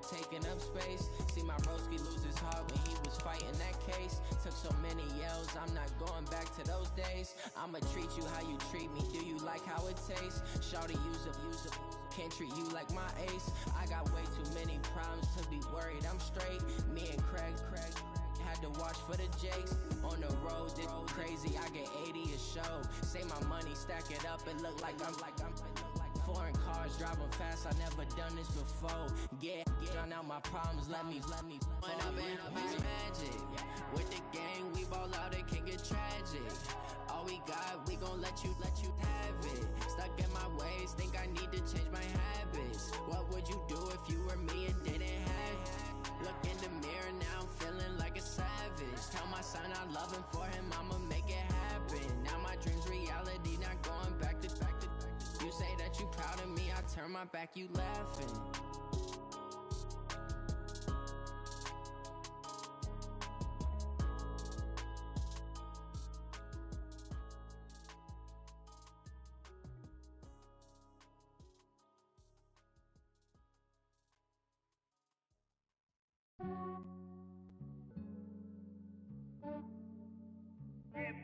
taking up space. See my broski lose his heart when he was fighting that case. Took so many yells, I'm not going back to those days. I'ma treat you how you treat me, do you like how it tastes? Shawty use up, can't treat you like my ace. I got way too many problems to be worried, I'm straight. Me and Craig had to watch for the Jakes. On the road, it's crazy, I get 80 a show. Say my money, stack it up, and look like I'm foreign cars, driving fast, I never done this before. Drown out my problems, let me When I've been magic. With the gang, we ball out, it can get tragic. All we got, we gon' let you have it. Stuck in my ways, think I need to change my habits. What would you do if you were me and didn't have it? Look in the mirror, now I'm feeling like a savage. Tell my son I love him, for him I'ma make it happen. Now my dream's reality, not going back to. You say that you proud of me, I turn my back, you laughing.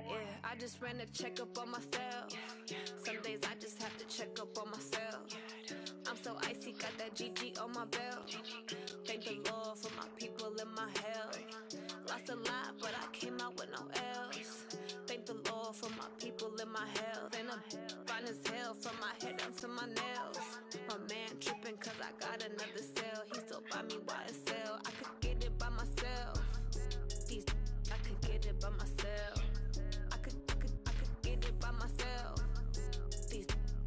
Yeah, I just ran a checkup on myself. Some days I just have to check up on myself. I'm so icy, got that GG on my belt. Thank the Lord for my people in my health. Lost a lot, but I came out with no else. Thank the Lord for my people in my health. And I'm fine as hell from my head down to my nails. My man tripping cause I got another cell. He still buy me YSL. I could get it by myself. I could get it by myself. I could get it by myself.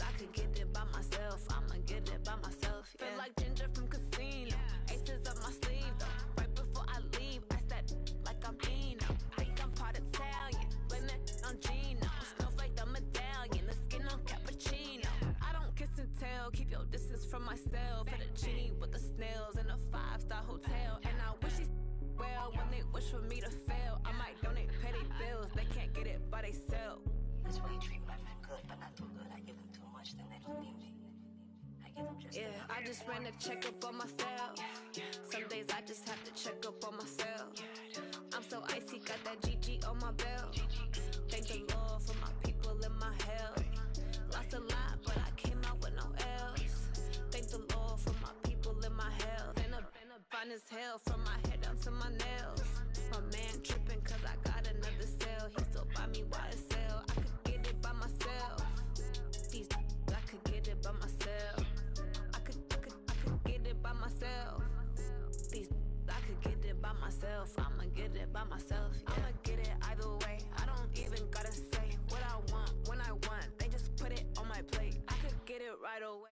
I could get it by myself. I'ma get it by myself. Yeah. Feel like Ginger from Casino. Aces up my sleeve though. Right before I leave, I said like I'm Dino. Think I'm part Italian. Blame it on Gino. Smells like the medallion. The skin on cappuccino. I don't kiss and tell. Keep your distance from myself. Fettuccine with the snails in a 5-star hotel. And I wish he's well when they wish for me to fail. I might donate petty bills. They can't get it by themselves. That's why you treat my friend good, but not too good. I give them too much, then they don't need me. I give them just I just ran a checkup on myself. Some days I just have to check up on myself. I'm so icy, got that GG on my belt. Thank the Lord for my people in my health. Lost a lot, but I came out with no else. Thank the Lord for my people in my health. And I'm fine as hell from my head down to my nails. My man tripping cause I got another cell. He still buy me YSL. I could get it by myself. I could get it by myself. I could get it by myself. I could get it by myself. I'ma get it by myself. Yeah. I'ma get it either way. I don't even gotta say what I want when I want. They just put it on my plate. I could get it right away.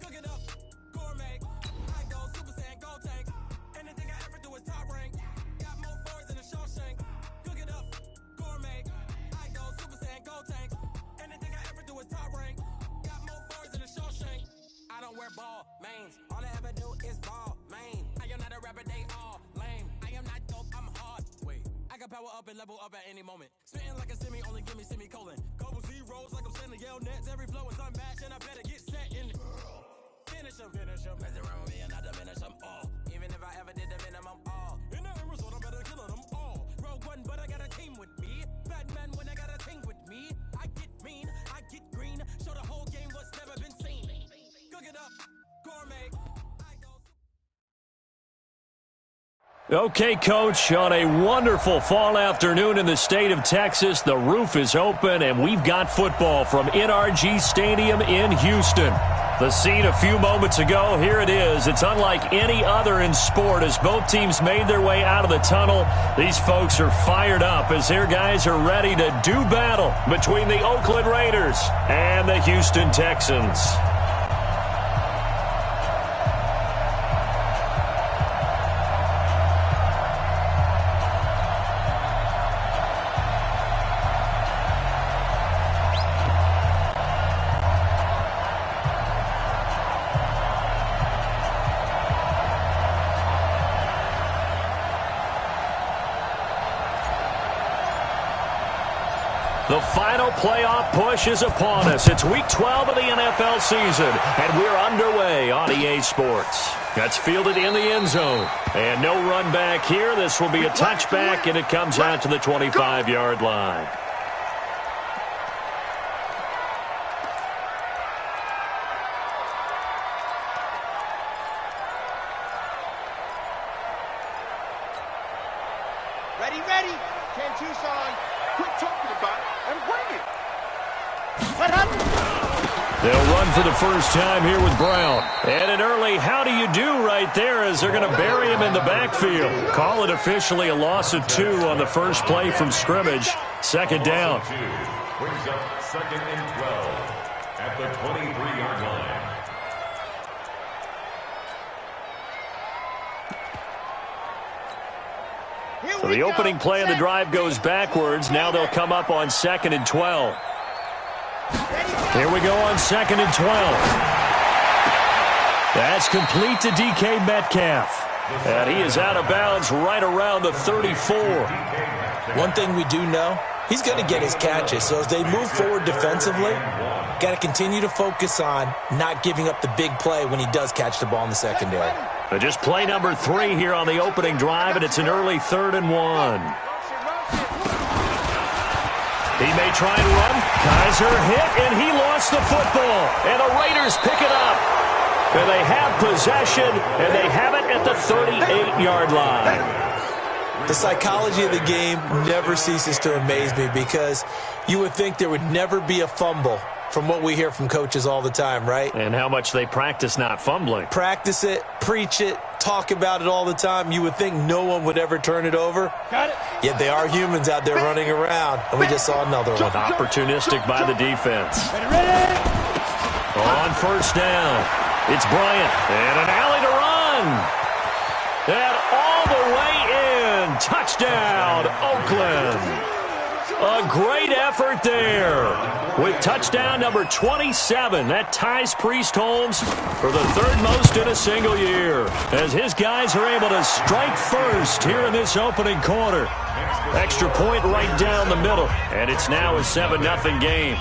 Cooking up, gourmet. I go Super Saiyan, go tank. Anything I ever do is top rank. Got more power up and level up at any moment. Spitting like a semi, only give me semicolon. Couple zeros like I'm sending yell nets. Every flow is unmatched and I better get set in. Finish them. Mess around with me and I diminish them all. Even if I ever did the minimum all. In the end result, I better kill them all. Rogue one, but I got a team with me. Batman when I got a team with me. I get mean, I get green. Show the whole game what's never been seen. Cook it up, gourmet. Okay, Coach, on a wonderful fall afternoon in the state of Texas, the roof is open, and we've got football from NRG Stadium in Houston. The scene a few moments ago, here it is. It's unlike any other in sport as both teams made their way out of the tunnel. These folks are fired up as their guys are ready to do battle between the Oakland Raiders and the Houston Texans. The final playoff push is upon us. It's Week 12 of the NFL season, and we're underway on EA Sports. That's fielded in the end zone. And no run back here. This will be a touchback, and it comes out to the 25-yard line. Ready. 10 Tucson. Quit talking about it and bring it. What happened? They'll run for the first time here with Brown. And an early how do you do right there as they're going to bury him in the backfield. Call it officially a loss of 2 on the first play from scrimmage. Second down. Brings up 2nd and 12 at the 23-yard line. So the opening play of the drive goes backwards. Now they'll come up on 2nd and 12. Here we go on 2nd and 12. That's complete to DK Metcalf. And he is out of bounds right around the 34. One thing we do know, he's going to get his catches. So as they move forward defensively, got to continue to focus on not giving up the big play when he does catch the ball in the secondary. Just play number 3 here on the opening drive, and it's an early 3rd and 1. He may try and run. Kaiser hit, and he lost the football. And the Raiders pick it up. And they have possession, and they have it at the 38-yard line. The psychology of the game never ceases to amaze me because you would think there would never be a fumble from what we hear from coaches all the time, right? And how much they practice not fumbling. Practice it, preach it, talk about it all the time. You would think no one would ever turn it over. Got it. Yet they are humans out there running around. And we just saw another one. Opportunistic by the defense. Ready. On first down, it's Bryant. And an alley to run. And all the way in. Touchdown, Oakland. A great effort there with touchdown number 27. That ties Priest Holmes for the 3rd most in a single year as his guys are able to strike first here in this opening quarter. Extra point right down the middle, and it's now a 7-0 game.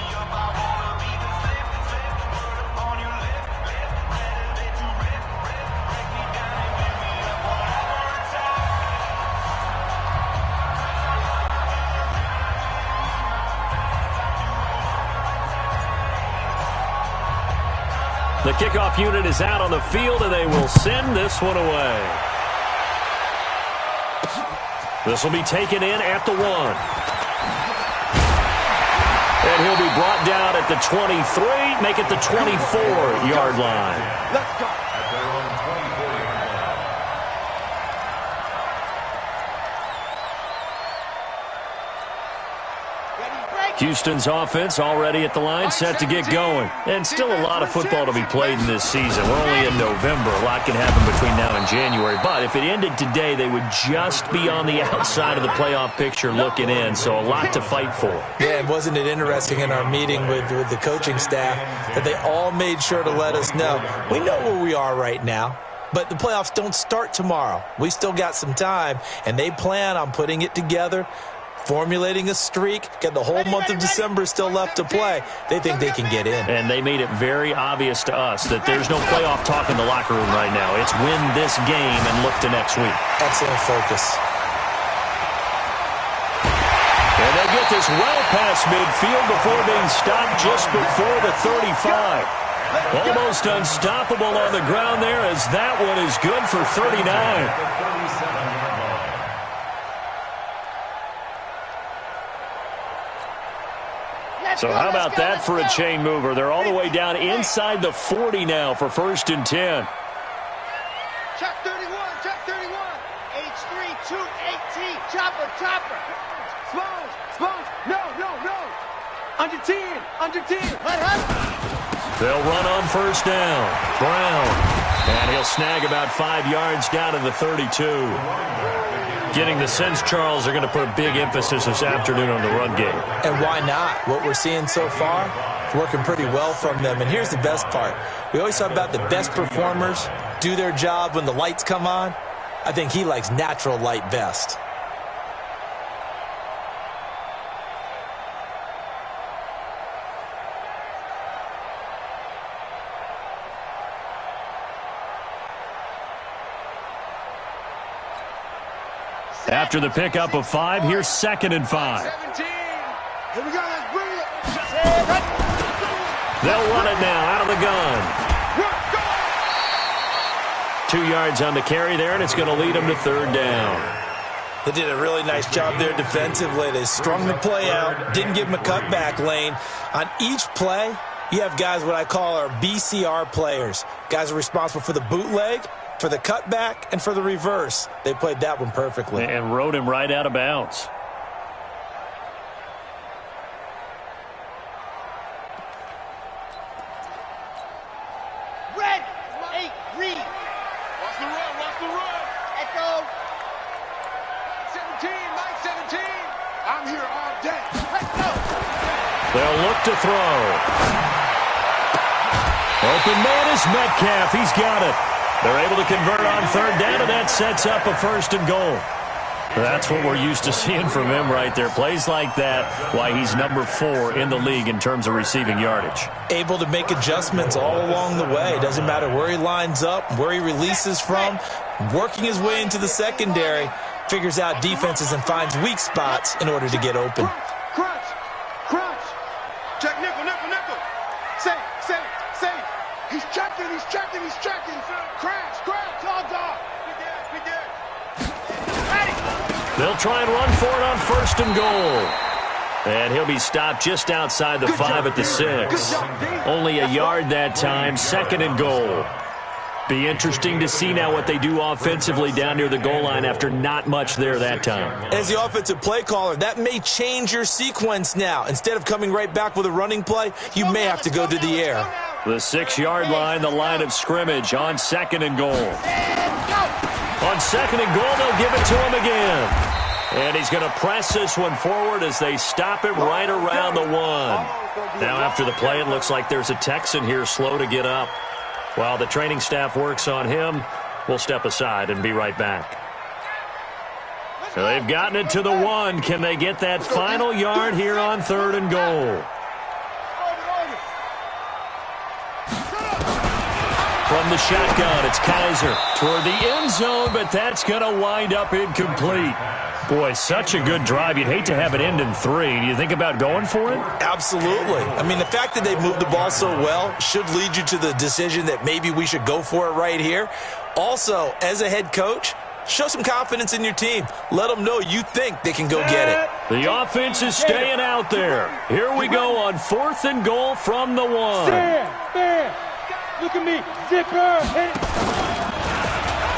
The kickoff unit is out on the field, and they will send this one away. This will be taken in at the 1. And he'll be brought down at the 23, make it the 24-yard line. Let's go. Houston's offense already at the line, set to get going. And still a lot of football to be played in this season. We're only in November. A lot can happen between now and January. But if it ended today, they would just be on the outside of the playoff picture looking in. So a lot to fight for. Yeah, and wasn't it interesting in our meeting with the coaching staff that they all made sure to let us know, we know where we are right now. But the playoffs don't start tomorrow. We still got some time, and they plan on putting it together, formulating a streak, get the whole month of December still left to play. They think they can get in. And they made it very obvious to us that there's no playoff talk in the locker room right now. It's win this game and look to next week. Excellent focus. And they get this well past midfield before being stopped just before the 35. Almost unstoppable on the ground there as that one is good for 39. So how about that for a chain mover? They're all the way down inside the 40 now for 1st and 10. Check 31, check 31. H3218, chopper. Slows. No. Under 10. They'll run on 1st down. Brown. And he'll snag about 5 yards down to the 32. Getting the sense, Charles, are going to put a big emphasis this afternoon on the run game. And why not? What we're seeing so far is working pretty well from them. And here's the best part. We always talk about the best performers do their job when the lights come on. I think he likes natural light best. After the pickup of 5, here's 2nd and 5. 17. Here we go, let's bring it. They'll run it now out of the gun. 2 yards on the carry there, and it's going to lead them to 3rd down. They did a really nice job there defensively. They strung the play out, didn't give them a cutback lane. On each play, you have guys what I call our BCR players. Guys are responsible for the bootleg, for the cutback, and for the reverse. They played that one perfectly. And rode him right out of bounds. Red, 8, read. Watch the run. Echo. 17, Mike 17. I'm here all day. Let's go. They'll look to throw. Open man is Metcalf. He's got it. They're able to convert on 3rd down, and that sets up a 1st and goal. That's what we're used to seeing from him right there. Plays like that, why he's number 4 in the league in terms of receiving yardage. Able to make adjustments all along the way. Doesn't matter where he lines up, where he releases from. Working his way into the secondary, figures out defenses and finds weak spots in order to get open. Crunch. Check nickel. Safe. He's checking. Crash. Dog. We did. They'll try and run for it on 1st and goal. And he'll be stopped just outside the 5 at the 6. Only a yard that time, 2nd and goal. Be interesting to see now what they do offensively down near the goal line after not much there that time. As the offensive play caller, that may change your sequence now. Instead of coming right back with a running play, you may have to go to the air. The 6-yard line, the line of scrimmage on 2nd and goal. On 2nd and goal, they'll give it to him again. And he's going to press this one forward as they stop it right around the 1. Now after the play, it looks like there's a Texan here slow to get up. While the training staff works on him, we'll step aside and be right back. So they've gotten it to the 1. Can they get that final yard here on 3rd and goal? From the shotgun, it's Kaiser toward the end zone, but that's going to wind up incomplete. Boy, such a good drive. You'd hate to have it end in 3. Do you think about going for it? Absolutely. I mean, the fact that they moved the ball so well should lead you to the decision that maybe we should go for it right here. Also, as a head coach, show some confidence in your team. Let them know you think they can go get it. The offense is staying out there. Here we go on 4th and goal from the 1. Stand. Look at me. Zipper.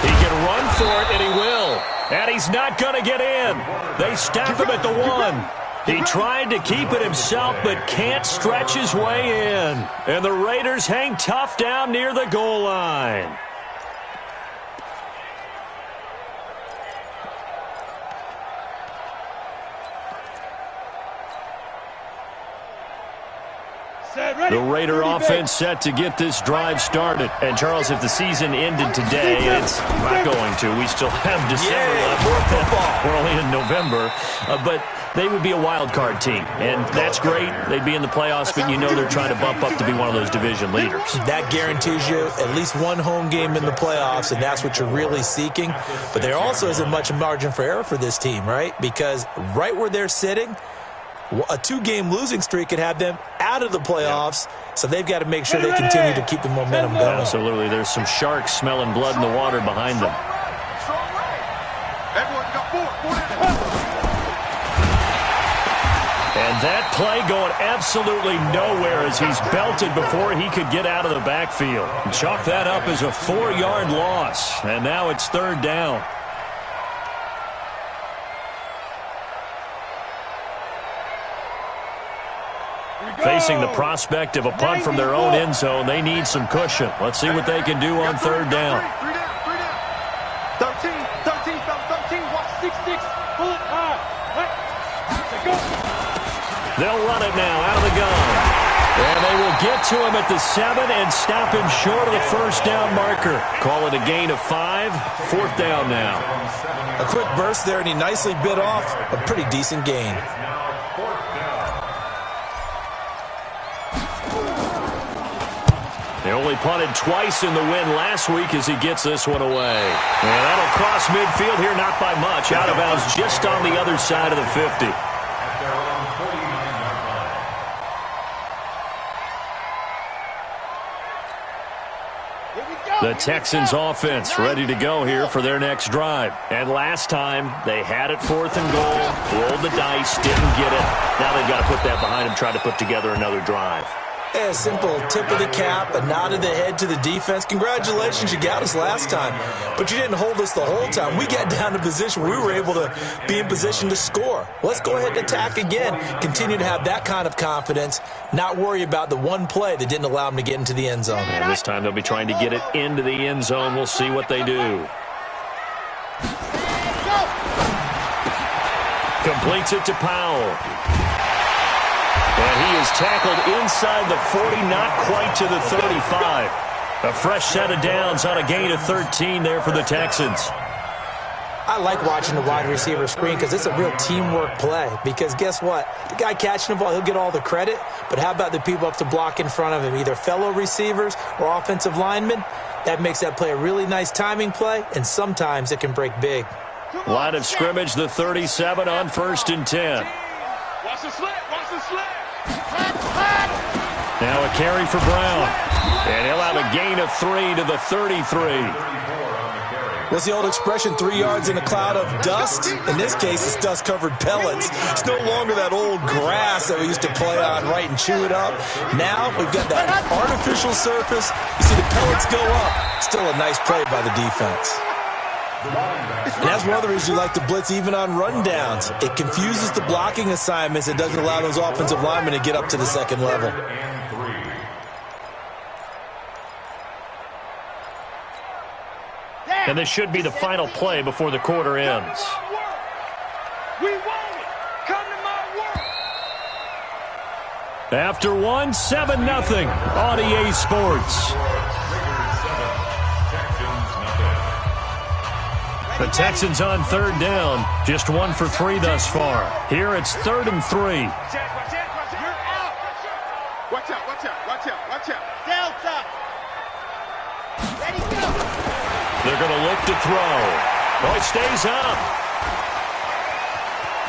He can run for it, and he will. And he's not going to get in. They stop him at the 1. He tried to keep it himself, but can't stretch his way in. And the Raiders hang tough down near the goal line. The Raider offense set to get this drive started. And, Charles, if the season ended today, it's not going to. We still have December left. More football. We're only in November. But they would be a wild card team. And that's great. They'd be in the playoffs, but you know they're trying to bump up to be one of those division leaders. That guarantees you at least one home game in the playoffs, and that's what you're really seeking. But there also isn't much margin for error for this team, right? Because right where they're sitting, a 2-game losing streak could have them out of the playoffs, so they've got to make sure they continue to keep the momentum going. Absolutely. There's some sharks smelling blood in the water behind them. And that play going absolutely nowhere as he's belted before he could get out of the backfield. Chalk that up as a 4-yard loss, and now it's 3rd down. Facing the prospect of a punt from their own end zone, they need some cushion. Let's see what they can do on 3rd down. 13, watch 6-6. They'll run it now out of the gun. And they will get to him at the 7 and stop him short of the 1st down marker. Call it a gain of 5. 4th down now. A quick burst there, and he nicely bit off a pretty decent gain. They only punted twice in the win last week as he gets this one away. And that'll cross midfield here, not by much. Out of bounds just on the other side of the 50. The Texans offense ready to go here for their next drive. And last time, they had it 4th and goal, rolled the dice, didn't get it. Now they've got to put that behind them, try to put together another drive. A simple tip of the cap, a nod of the head to the defense. Congratulations, you got us last time. But you didn't hold us the whole time. We got down to position where we were able to be in position to score. Let's go ahead and attack again. Continue to have that kind of confidence, not worry about the one play that didn't allow them to get into the end zone. And this time they'll be trying to get it into the end zone. We'll see what they do. Completes it to Powell. And he is tackled inside the 40, not quite to the 35. A fresh set of downs on a gain of 13 there for the Texans. I like watching the wide receiver screen because it's a real teamwork play. Because guess what? The guy catching the ball, he'll get all the credit. But how about the people up to block in front of him, either fellow receivers or offensive linemen? That makes that play a really nice timing play, and sometimes it can break big. Line of scrimmage, the 37 on 1st and 10. Watch the slant, watch the slant. Now a carry for Brown. And he'll have a gain of 3 to the 33. What's the old expression, 3 yards in a cloud of dust? In this case, it's dust-covered pellets. It's no longer that old grass that we used to play on, right, and chew it up. Now we've got that artificial surface. You see the pellets go up. Still a nice play by the defense. And that's one of the reasons you like to blitz even on rundowns. It confuses the blocking assignments. It doesn't allow those offensive linemen to get up to the second level. And this should be the final play before the quarter ends. We want it. Come to my work. After one, 7-0 on EA Sports. The Texans on 3rd down, just 1 for 3 thus far. Here it's 3rd and 3. You're out. Watch out, watch out, watch out, watch out. Delta. Ready, go. They're going to look to throw. Oh, it stays up.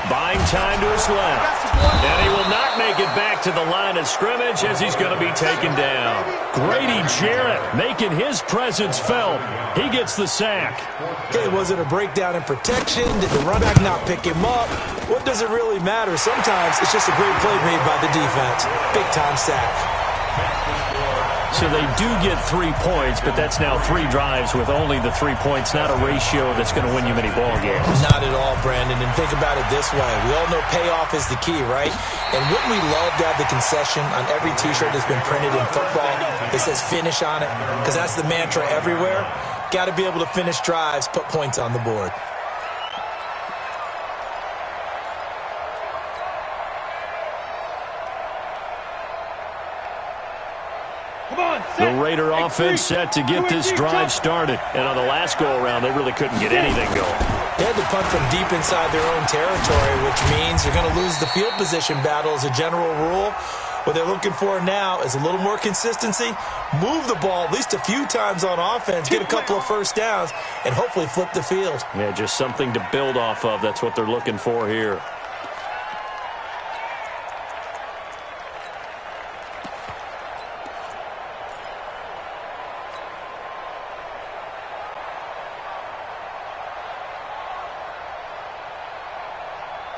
Buying time to his left. And he will not make it back to the line of scrimmage as he's going to be taken down. Grady Jarrett making his presence felt. He gets the sack. Okay, was it a breakdown in protection? Did the running back not pick him up? What does it really matter? Sometimes it's just a great play made by the defense. Big-time sack. So they do get 3 points, but that's now 3 drives with only the 3 points, not a ratio that's going to win you many ball games. Not at all, Brandon. And think about it this way. We all know payoff is the key, right? And wouldn't we love to have the concession on every T-shirt that's been printed in football that says finish on it? Because that's the mantra everywhere. Got to be able to finish drives, put points on the board. The Raider offense set to get this drive started. And on the last go-around, they really couldn't get anything going. They had to punt from deep inside their own territory, which means you're going to lose the field position battle as a general rule. What they're looking for now is a little more consistency, move the ball at least a few times on offense, get a couple of first downs, and hopefully flip the field. Yeah, just something to build off of. That's what they're looking for here.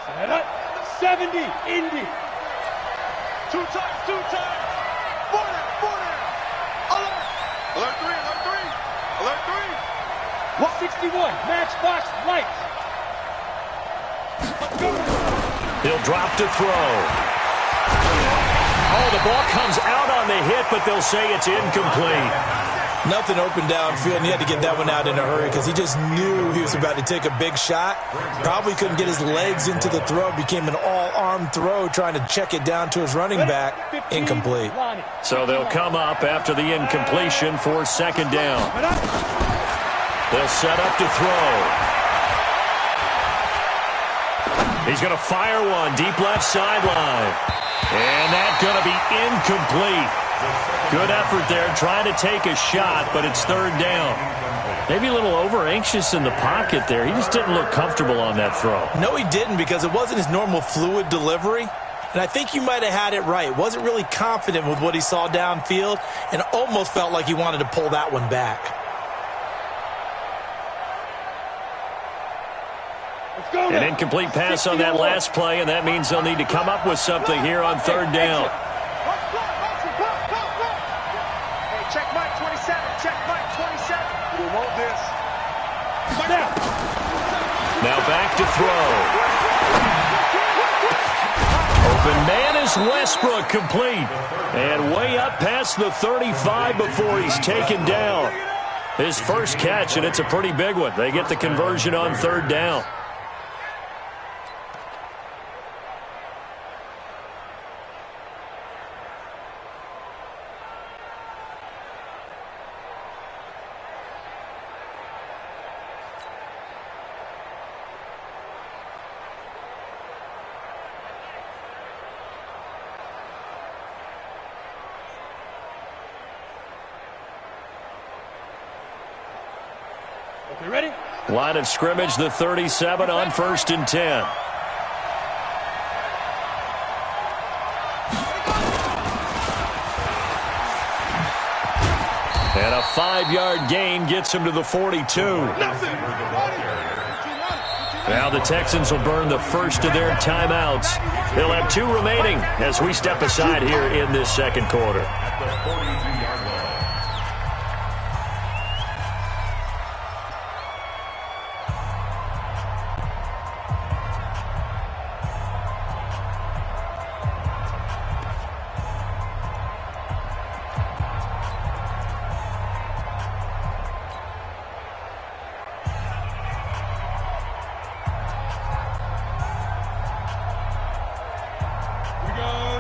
Set up. 70, Indy. Two times. 4 down. Alert 3. 161, matchbox lights. He'll drop to throw. Oh, the ball comes out on the hit, but they'll say it's incomplete. Nothing open downfield, and he had to get that one out in a hurry because he just knew he was about to take a big shot. Probably couldn't get his legs into the throw. Became an all-arm throw trying to check it down to his running back. Incomplete. So they'll come up after the incompletion for second down. They'll set up to throw. He's going to fire one deep left sideline. And that's going to be incomplete. Good effort there, trying to take a shot, but it's third down. Maybe a little over-anxious in the pocket there. He just didn't look comfortable on that throw. No, he didn't, because it wasn't his normal fluid delivery. And I think you might have had it right. Wasn't really confident with what he saw downfield and almost felt like he wanted to pull that one back. An incomplete pass on that last play, and that means they'll need to come up with something here on third down. Check Mike 27. We want this. Now back to throw. Open man is Westbrook, complete. And way up past the 35 before he's taken down. His first catch, and it's a pretty big one. They get the conversion on third down. Okay, ready? Line of scrimmage, the 37 on 1st and 10. And a 5-yard gain gets him to the 42. Now the Texans will burn the first of their timeouts. They'll have 2 remaining as we step aside here in this second quarter.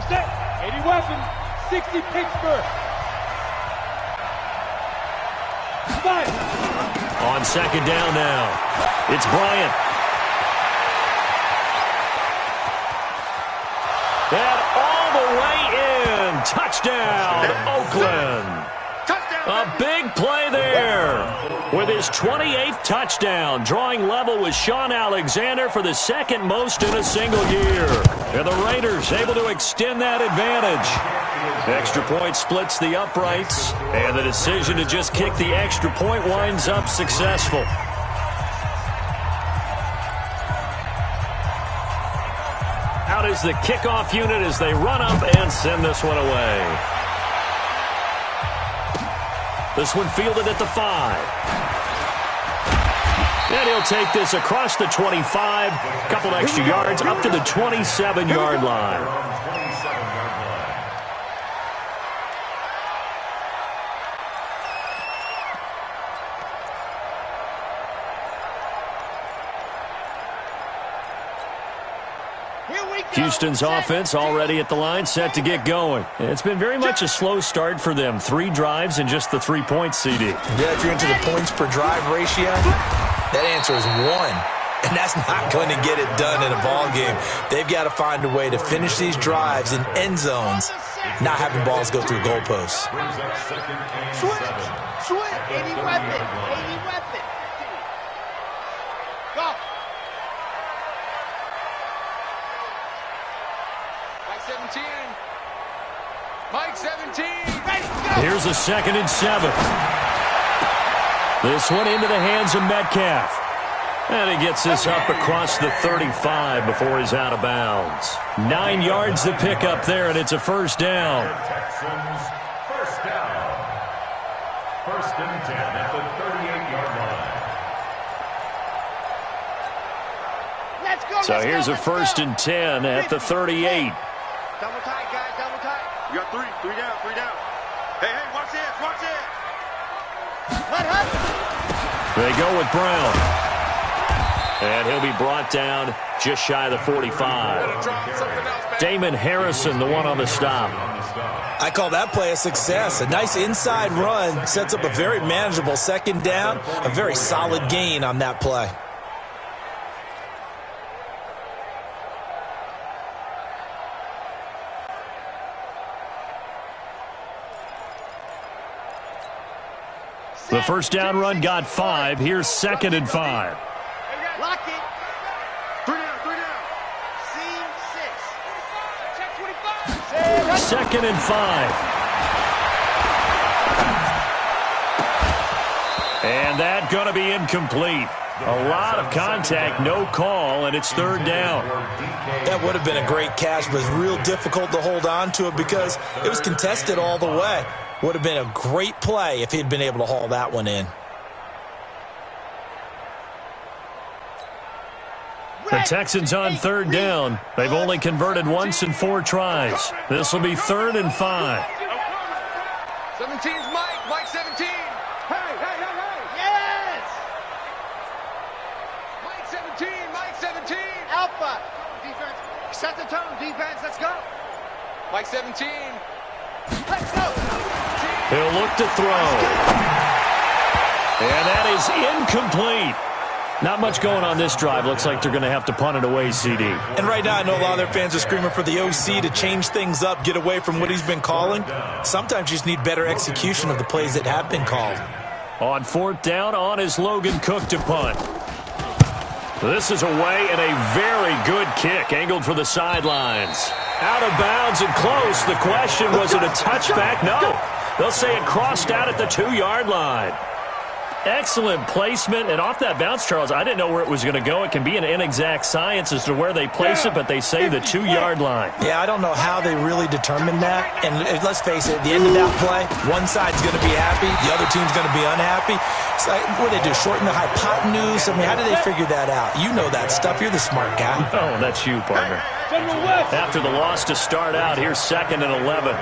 Set. 80 weapon. 60 Pittsburgh. 5. On second down now, it's Bryant. And all the way in. Touchdown, Oakland. A big play there with his 28th touchdown, drawing level with Sean Alexander for the second most in a single year. And the Raiders able to extend that advantage. Extra point splits the uprights, and the decision to just kick the extra point winds up successful. Out is the kickoff unit as they run up and send this one away. This one fielded at the 5. And he'll take this across the 25, a couple extra yards, up to the 27-yard line. Here Houston's offense already at the line, set to get going. It's been very much a slow start for them. 3 drives and just the 3-point CD. Yeah, if you're into the points per drive ratio, that answer is 1. And that's not going to get it done in a ball game. They've got to find a way to finish these drives in end zones, not having balls go through goalposts. Switch. Any weapon. Go. Mike 17. Here's a 2nd and 7. This one into the hands of Metcalf. And he gets this up across the 35 before he's out of bounds. 9 yards to pick up there, and it's a first down. Texans, first down. 1st and 10 at the 38-yard line. Let's go. So here's a 1st and 10 at the 38. Double tight, guys. Double tight. You got 3 down. Hey, watch this. Hut. They go with Brown. And he'll be brought down just shy of the 45. Damon Harrison, the one on the stop. I call that play a success. A nice inside run sets up a very manageable 2nd down. A very solid gain on that play. The first down run got 5. Here's 2nd and 5. Lock it. 3 down. Seam 6. Check 25. 2nd and 5. And that going to be incomplete. A lot of contact, no call, and it's 3rd down. That would have been a great catch, but it's real difficult to hold on to it because it was contested all the way. Would have been a great play if he'd been able to haul that one in. The Texans on 3rd down. They've only converted once in 4 tries. This will be 3rd and 5. 17's Mike 17. Hey. Yes. Mike 17. Alpha. Defense. Set the tone, defense. Let's go. Mike 17. Let's go. He'll look to throw. And that is incomplete. Not much going on this drive. Looks like they're going to have to punt it away, CD. And right now, I know a lot of their fans are screaming for the OC to change things up, get away from what he's been calling. Sometimes you just need better execution of the plays that have been called. On 4th down, on is Logan Cook to punt. This is away and a very good kick, angled for the sidelines. Out of bounds and close. The question, was it a touchback? No. They'll say it crossed out at the 2-yard line. Excellent placement, and off that bounce, Charles, I didn't know where it was going to go. It can be an inexact science as to where they place it, but they say the 2-yard line. Yeah, I don't know how they really determined that. And let's face it, at the end of that play, one side's going to be happy, the other team's going to be unhappy. It's like, what do they do, shorten the hypotenuse? I mean, how do they figure that out? You know that stuff. You're the smart guy. Oh, that's you, partner. After the loss to start out, here's 2nd and 11.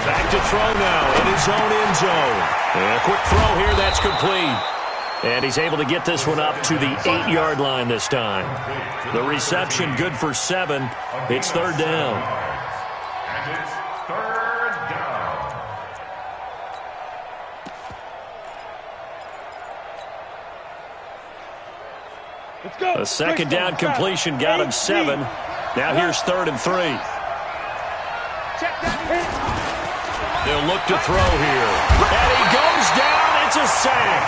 Back to throw now in his own end zone. And a quick throw here, that's complete. And he's able to get this one up to the 8-yard line this time. The reception good for 7. It's 3rd down. And it's 3rd down. A 2nd down completion got him 7. Now here's 3rd and 3. They'll look to throw here. And he goes down. It's a sack.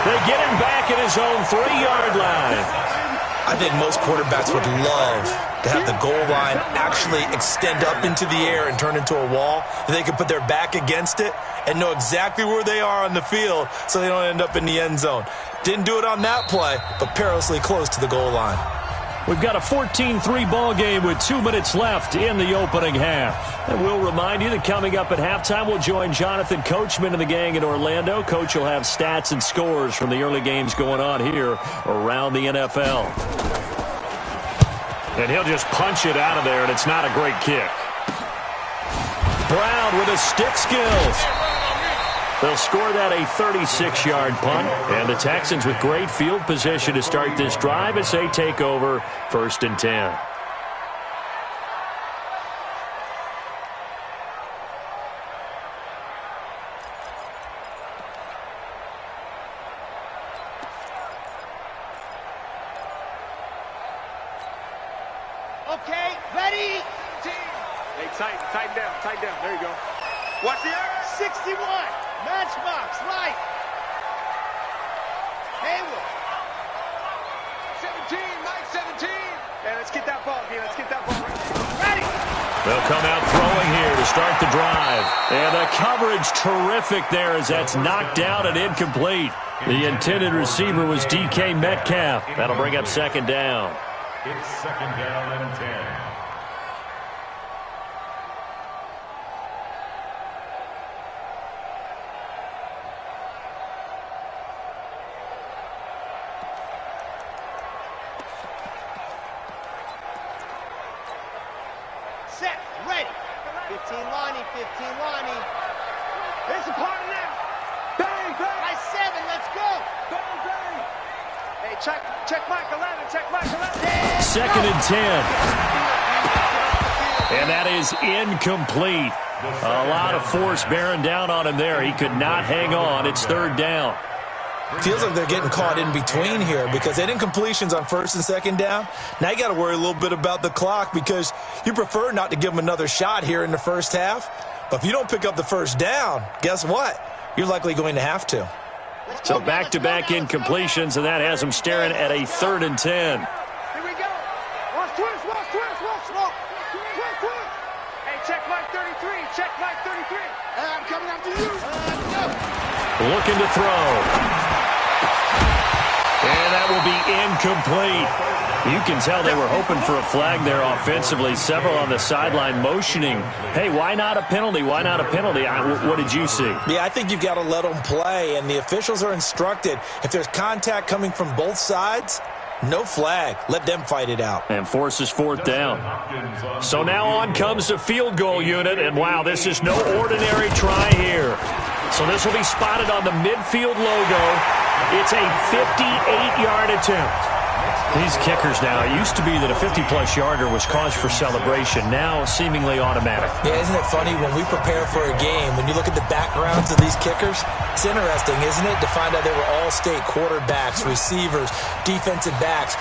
They get him back at his own 3-yard line. I think most quarterbacks would love to have the goal line actually extend up into the air and turn into a wall. They can put their back against it and know exactly where they are on the field so they don't end up in the end zone. Didn't do it on that play, but perilously close to the goal line. We've got a 14-3 ball game with 2 minutes left in the opening half. And we'll remind you that coming up at halftime, we'll join Jonathan Coachman and the gang in Orlando. Coach will have stats and scores from the early games going on here around the NFL. And he'll just punch it out of there, and it's not a great kick. Brown with his stick skills. They'll score that a 36-yard punt. And the Texans with great field position to start this drive as they take over 1st and 10. Okay, ready? Hey, tighten down. There you go. Watch the air. 61. Matchbox, right. Hayward. 17, Mike 17. Hey, let's get that ball, D. Let's get that ball. Ready. They'll come out throwing here to start the drive. And the coverage terrific there as that's knocked down and incomplete. The intended receiver was DK Metcalf. That'll bring up second down. It's second down and 10. Set, ready. 15 Lonnie, 15 Lonnie. It's a party now. Bang, bang. By 7, let's go. Bang, bang. Hey, check Mike 11. Check Mike 11. Second and 10. And that is incomplete. A lot of force bearing down on him there. He could not hang on. It's third down. Feels like they're getting caught in between here because they didn't incompletions on first and second down. Now you got to worry a little bit about the clock because you prefer not to give them another shot here in the first half. But if you don't pick up the first down, guess what? You're likely going to have to. So back-to-back incompletions, and that has them staring at a third and 10. Here we go. Watch twist. Hey, check Mike 33. Check Mike 33. I'm coming after you. Looking to throw. And that will be incomplete. You can tell they were hoping for a flag there offensively. Several on the sideline motioning, hey, why not a penalty? Why not a penalty? What did you see? Yeah, I think you've got to let them play, and the officials are instructed. If there's contact coming from both sides, no flag. Let them fight it out. And forces fourth down. So now on comes the field goal unit, and wow, this is no ordinary try here. So this will be spotted on the midfield logo. It's a 58-yard attempt. These kickers now, it used to be that a 50-plus yarder was cause for celebration. Now seemingly automatic. Yeah, isn't it funny when we prepare for a game, when you look at the backgrounds of these kickers, it's interesting, isn't it, to find out they were all-state quarterbacks, receivers, defensive backs,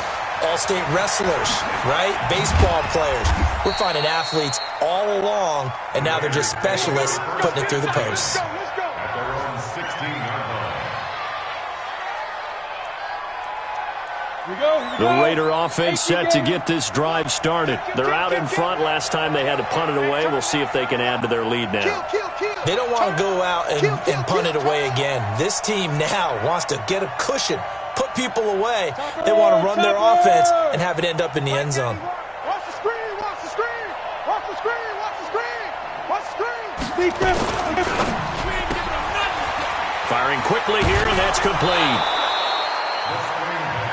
all-state wrestlers, right? Baseball players. We're finding athletes all along, and now they're just specialists putting it through the posts. The Raider offense set to get this drive started. They're out in front. Last time they had to punt it away. We'll see if they can add to their lead now. They don't want to go out and punt it away again. This team now wants to get a cushion, put people away. They want to run their offense and have it end up in the end zone. Watch the screen. Watch the screen. Watch the screen. Watch the screen. Watch the screen. Firing quickly here, and that's complete.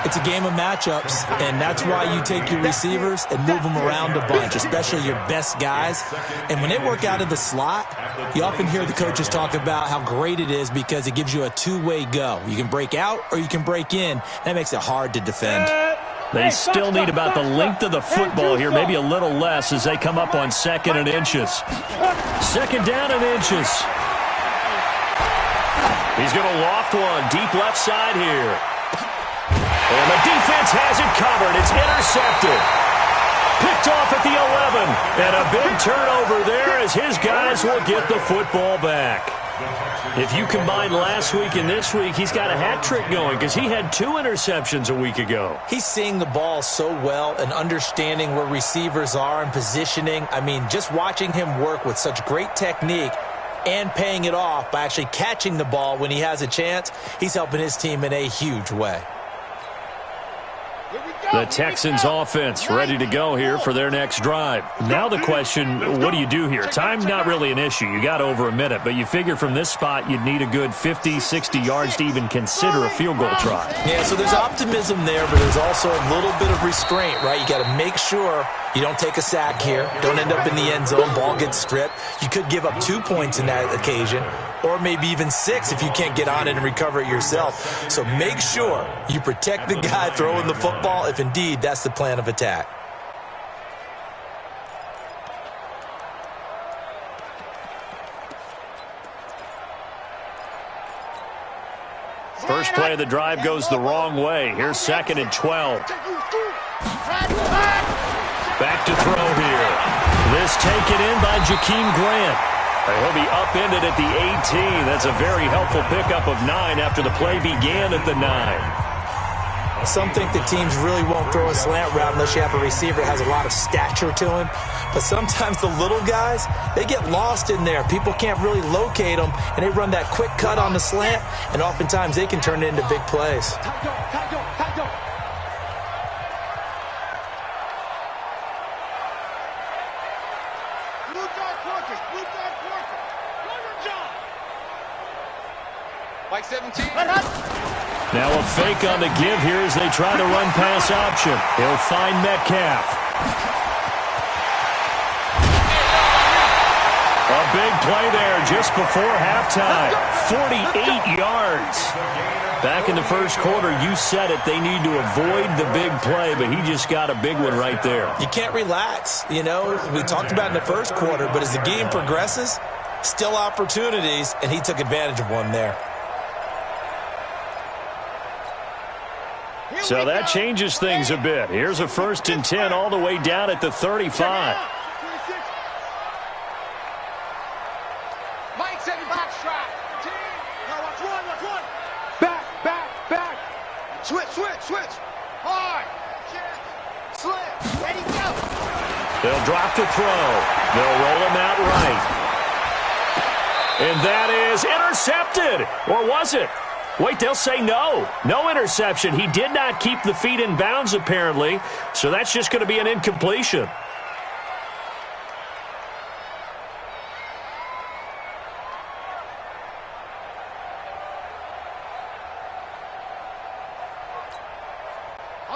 It's a game of matchups, and that's why you take your receivers and move them around a bunch, especially your best guys. And when they work out of the slot, you often hear the coaches talk about how great it is because it gives you a two-way go. You can break out or you can break in. That makes it hard to defend. They still need about the length of the football here, maybe a little less as they come up on second and inches. Second down and inches. He's going to loft one deep left side here. And the defense has it covered. It's intercepted. Picked off at the 11. And a big turnover there as his guys will get the football back. If you combine last week and this week, he's got a hat trick going because he had 2 interceptions a week ago. He's seeing the ball so well and understanding where receivers are and positioning. I mean, just watching him work with such great technique and paying it off by actually catching the ball when he has a chance, he's helping his team in a huge way. The Texans offense ready to go here for their next drive. Now the question, what do you do here? Time's not really an issue. You got over a minute, but you figure from this spot you'd need a good 50, 60 yards to even consider a field goal try. Yeah, so there's optimism there, but there's also a little bit of restraint, right? You got to make sure you don't take a sack here. Don't end up in the end zone. Ball gets stripped. You could give up 2 points in that occasion, or maybe even 6 if you can't get on it and recover it yourself. So make sure you protect the guy throwing the football if indeed that's the plan of attack. First play of the drive goes the wrong way. Here's second and 12. Back to throw here. This taken in by Jakeem Grant. He'll be upended at the 18. That's a very helpful pickup of 9 after the play began at the 9. Some think the teams really won't throw a slant route unless you have a receiver that has a lot of stature to him. But sometimes the little guys, they get lost in there. People can't really locate them, and they run that quick cut on the slant, and oftentimes they can turn it into big plays. Mike 17. Now a fake on the give here as they try the run-pass option. He'll find Metcalf. A big play there just before halftime. 48 yards. Back in the first quarter, you said it, they need to avoid the big play, but he just got a big one right there. You can't relax. You know, we talked about it in the first quarter, but as the game progresses, still opportunities, and he took advantage of one there. So that changes things a bit. Here's a 1st and 10 all the way down at the 35. Mike said box trap. Now watch one. Back. Switch. Hard. Slip. Ready, go. They'll drop to throw. They'll roll him out right. And that is intercepted. Or was it? Wait, they'll say no. No interception. He did not keep the feet in bounds, apparently. So that's just going to be an incompletion.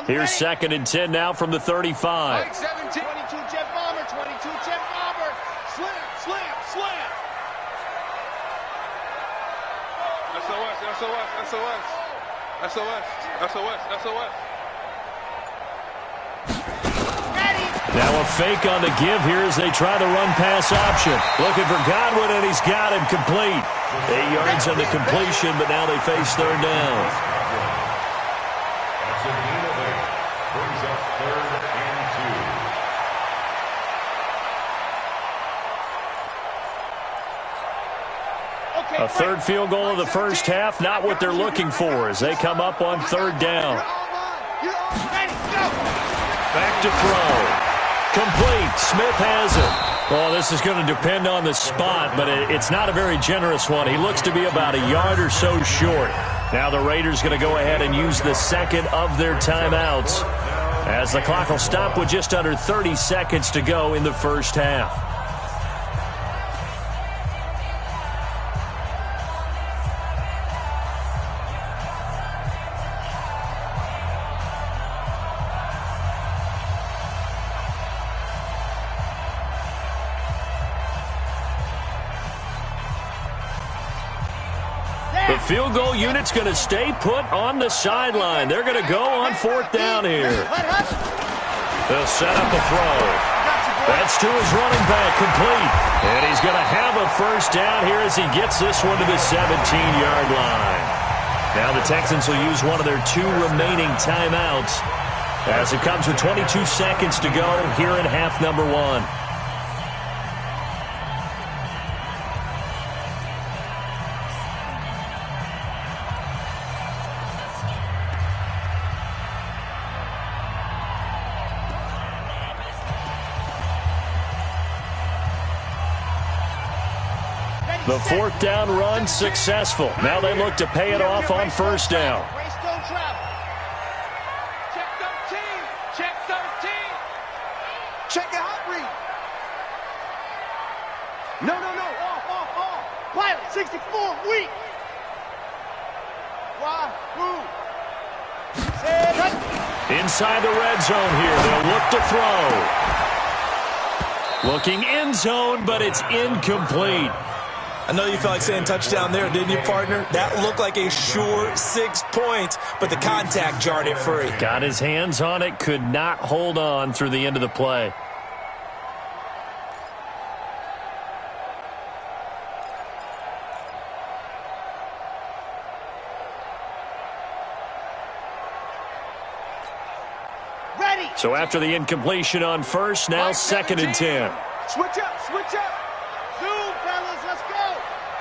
Here's 2nd and 10 now from the 35. Mike 17. 22 jet bomber. Slam. SOS. Now a fake on the give here as they try the run-pass option. Looking for Godwin, and he's got him complete. 8 yards on the completion, but now they face 3rd down. That's a gain of 8. Brings up 3rd and 2. A third field goal of the first half, not what they're looking for as they come up on 3rd down. Back to throw. Complete. Smith has it. Well, this is going to depend on the spot, but it's not a very generous one. He looks to be about a yard or so short. Now the Raiders going to go ahead and use the second of their timeouts as the clock will stop with just under 30 seconds to go in the first half. The field goal unit's going to stay put on the sideline. They're going to go on 4th down here. They'll set up a throw. That's to his running back, complete. And he's going to have a 1st down here as he gets this one to the 17-yard line. Now the Texans will use one of their 2 remaining timeouts as it comes with 22 seconds to go here in half number 1. The 4th down run successful. Now they look to pay it off on 1st down. Check 13. Check the hot read. No. Off. Pilot 64, weak. Inside the red zone here. They'll look to throw. Looking end zone, but it's incomplete. I know you felt like saying touchdown there, didn't you, partner? That looked like a sure 6 points, but the contact jarred it free. Got his hands on it, could not hold on through the end of the play. Ready. So after the incompletion on first, now second and 10. Switch up, switch up. Zoom, fellas, let's go.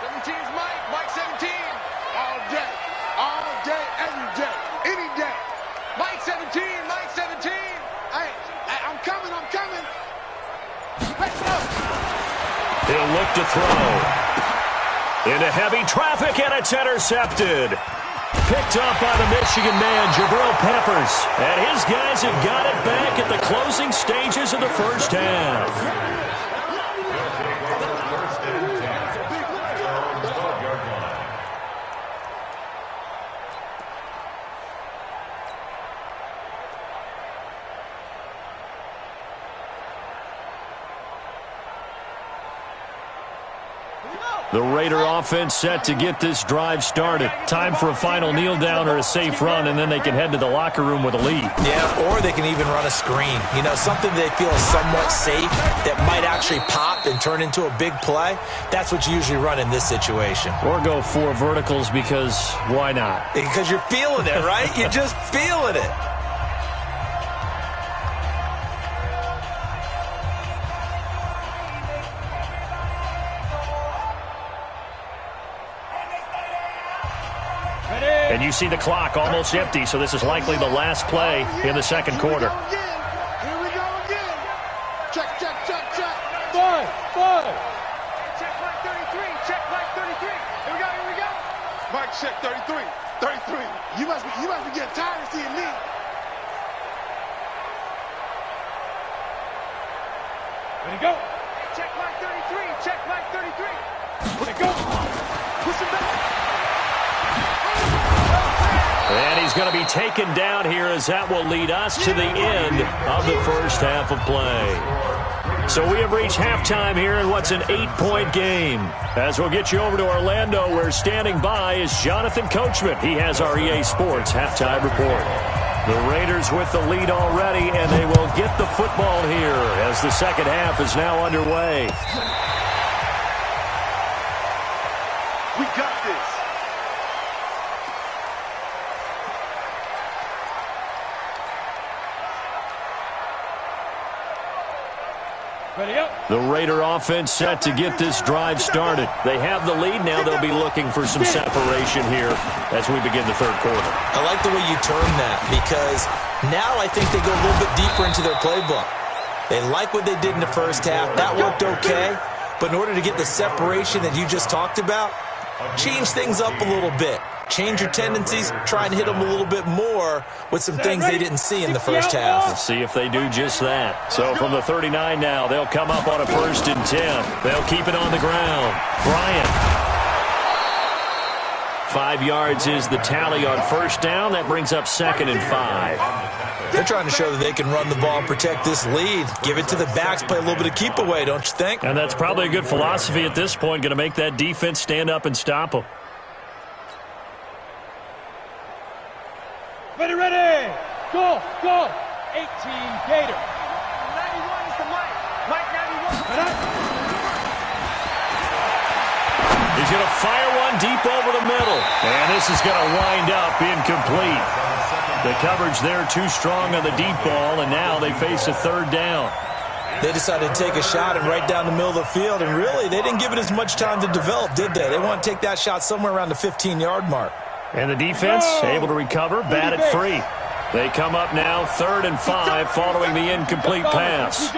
17's Mike, Mike 17. All day, every day, any day. Mike 17, Mike 17. Hey, I'm coming. Let's go. He'll look to throw. Into heavy traffic, and it's intercepted. Picked up by the Michigan man, Jabril Peppers. And his guys have got it back at the closing stages of the first half. The Raider offense set to get this drive started. Time for a final kneel down or a safe run, and then they can head to the locker room with a lead. Yeah, or they can even run a screen. You know, something they feel is somewhat safe that might actually pop and turn into a big play. That's what you usually run in this situation. Or go 4 verticals because why not? Because you're feeling it, right? You're just feeling it. And you see the clock almost empty, so this is likely the last play in the second quarter. Here we go again. Check. Five. Check Mike 33. Check Mike 33. Here we go. Mike check 33. 33. You must be getting tired of seeing me. Ready to go. Check Mike 33. Check Mike 33. Ready to go. Push him back. And he's going to be taken down here as that will lead us to the end of the first half of play. So we have reached halftime here in what's an 8-point game. As we'll get you over to Orlando, where standing by is Jonathan Coachman. He has our EA Sports halftime report. The Raiders with the lead already, and they will get the football here as the second half is now underway. We got this. The Raider offense set to get this drive started. They have the lead. Now they'll be looking for some separation here as we begin the third quarter. I like the way you term that, because now I think they go a little bit deeper into their playbook. They like what they did in the first half. That worked okay. But in order to get the separation that you just talked about, change things up a little bit. Change your tendencies, try and hit them a little bit more with some things they didn't see in the first half. Let's see if they do just that. So from the 39 now, they'll come up on a 1st and 10. They'll keep it on the ground. Bryant. 5 yards is the tally on first down. That brings up 2nd and 5. They're trying to show that they can run the ball and protect this lead. Give it to the backs, play a little bit of keep away, don't you think? And that's probably a good philosophy at this point, going to make that defense stand up and stop them. Ready. Go. 18 Gator. 91 is the Mike. Mike 91. He's going to fire one deep over the middle. And this is going to wind up incomplete. The coverage there too strong on the deep ball, and now they face a 3rd down. They decided to take a shot and right down the middle of the field, and really, they didn't give it as much time to develop, did they? They want to take that shot somewhere around the 15-yard mark. And the defense able to recover, bat it free. They come up now 3rd and 5 following the incomplete pass.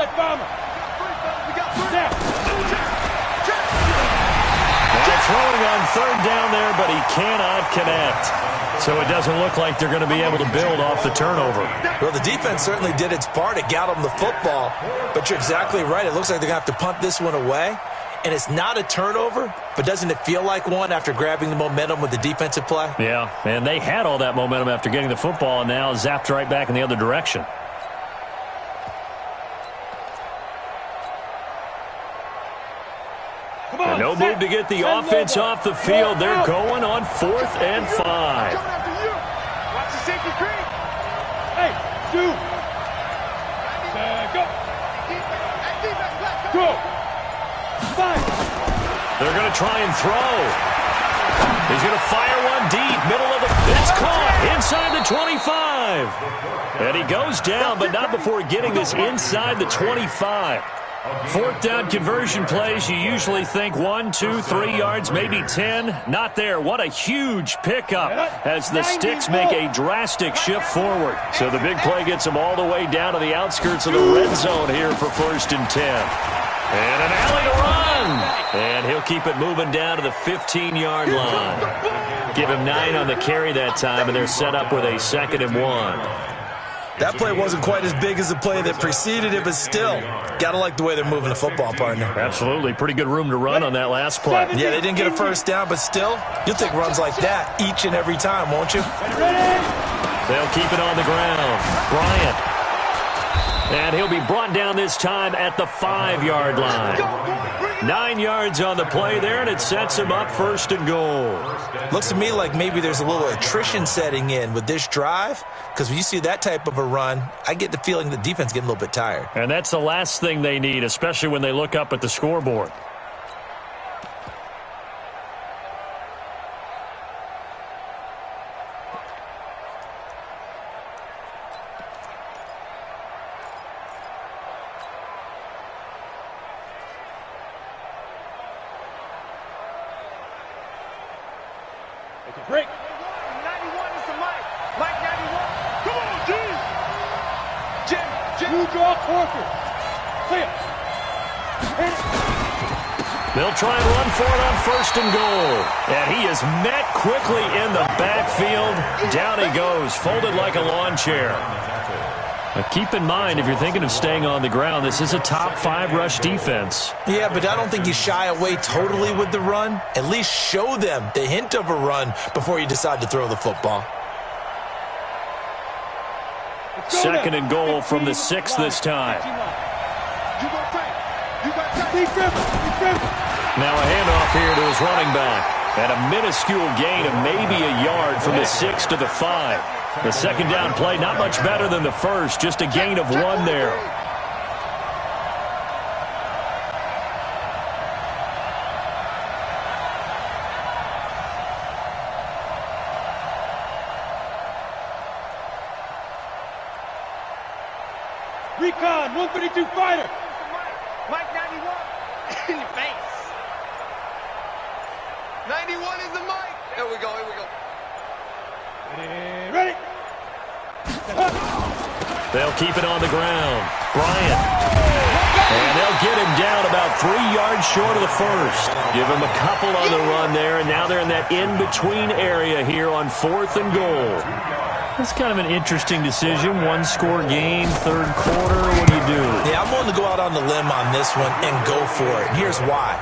Throwing on 3rd down there, but he cannot connect. So it doesn't look like they're going to be able to build off the turnover. Well, the defense certainly did its part. It got them the football. But you're exactly right. It looks like they're going to have to punt this one away. And it's not a turnover, but doesn't it feel like one after grabbing the momentum with the defensive play? Yeah, and they had all that momentum after getting the football, and now zapped right back in the other direction. And no move to get the offense off the field. They're going on 4th and 5. Watch the safety creep. Hey, go. 5. They're going to try and throw. He's going to fire one deep, middle of the... It's caught. inside the 25. And he goes down, but not before getting this inside the 25. Fourth down conversion plays, you usually think 1, 2, 3 yards, maybe 10. Not there. What a huge pickup as the Sticks make a drastic shift forward. So the big play gets them all the way down to the outskirts of the red zone here for 1st and 10. And an alley to run. And he'll keep it moving down to the 15-yard line. Give him 9 on the carry that time, and they're set up with a 2nd and 1. That play wasn't quite as big as the play that preceded it, but still, got to like the way they're moving the football, partner. Absolutely. Pretty good room to run on that last play. Yeah, they didn't get a first down, but still, you'll take runs like that each and every time, won't you? They'll keep it on the ground. Bryant. And he'll be brought down this time at the 5-yard line. 9 yards on the play there, and it sets him up 1st and goal. Looks to me like maybe there's a little attrition setting in with this drive, because when you see that type of a run, I get the feeling the defense getting a little bit tired. And that's the last thing they need, especially when they look up at the scoreboard. Break. 91 is the Mike. Mike 91. Come on, Jim. You draw Corker. Clear. They'll try and run for it on 1st and goal. And he is met quickly in the backfield. Down he goes, folded like a lawn chair. Now keep in mind, if you're thinking of staying on the ground, this is a top 5 rush defense. Yeah, but I don't think you shy away totally with the run. At least show them the hint of a run before you decide to throw the football. 2nd and goal from the 6 this time. Now a handoff here to his running back. And a minuscule gain of maybe a yard from the 6 to the 5. The 2nd down play, not much better than the first, just a gain of 1 there. Recon, 132 fighter. Mike 91. In your face. 91 is the Mike. Here we go, here we go. Ready? They'll keep it on the ground. Bryant. And they'll get him down about 3 yards short of the first. Give him a couple on the run there, and now they're in that in-between area here on 4th and goal. That's kind of an interesting decision. 1-score game, 3rd quarter. What do you do? Yeah, I'm willing to go out on the limb on this one and go for it. And here's why.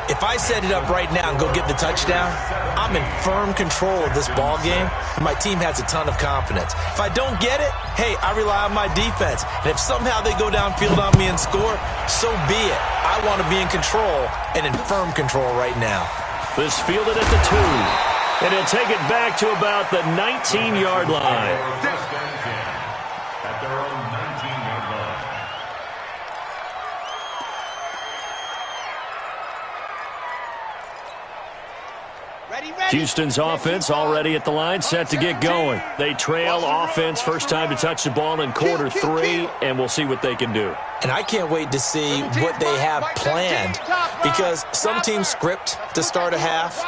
If I set it up right now and go get the touchdown, I'm in firm control of this ball game, and my team has a ton of confidence. If I don't get it, hey, I rely on my defense. And if somehow they go downfield on me and score, so be it. I want to be in control and in firm control right now. This fielded at the 2. And he'll take it back to about the 19-yard line. At their own 19-yard line. Houston's offense already at the line, set to get going. They trail offense, first time to touch the ball in quarter 3, and we'll see what they can do. And I can't wait to see what they have planned, because some teams script to start a half.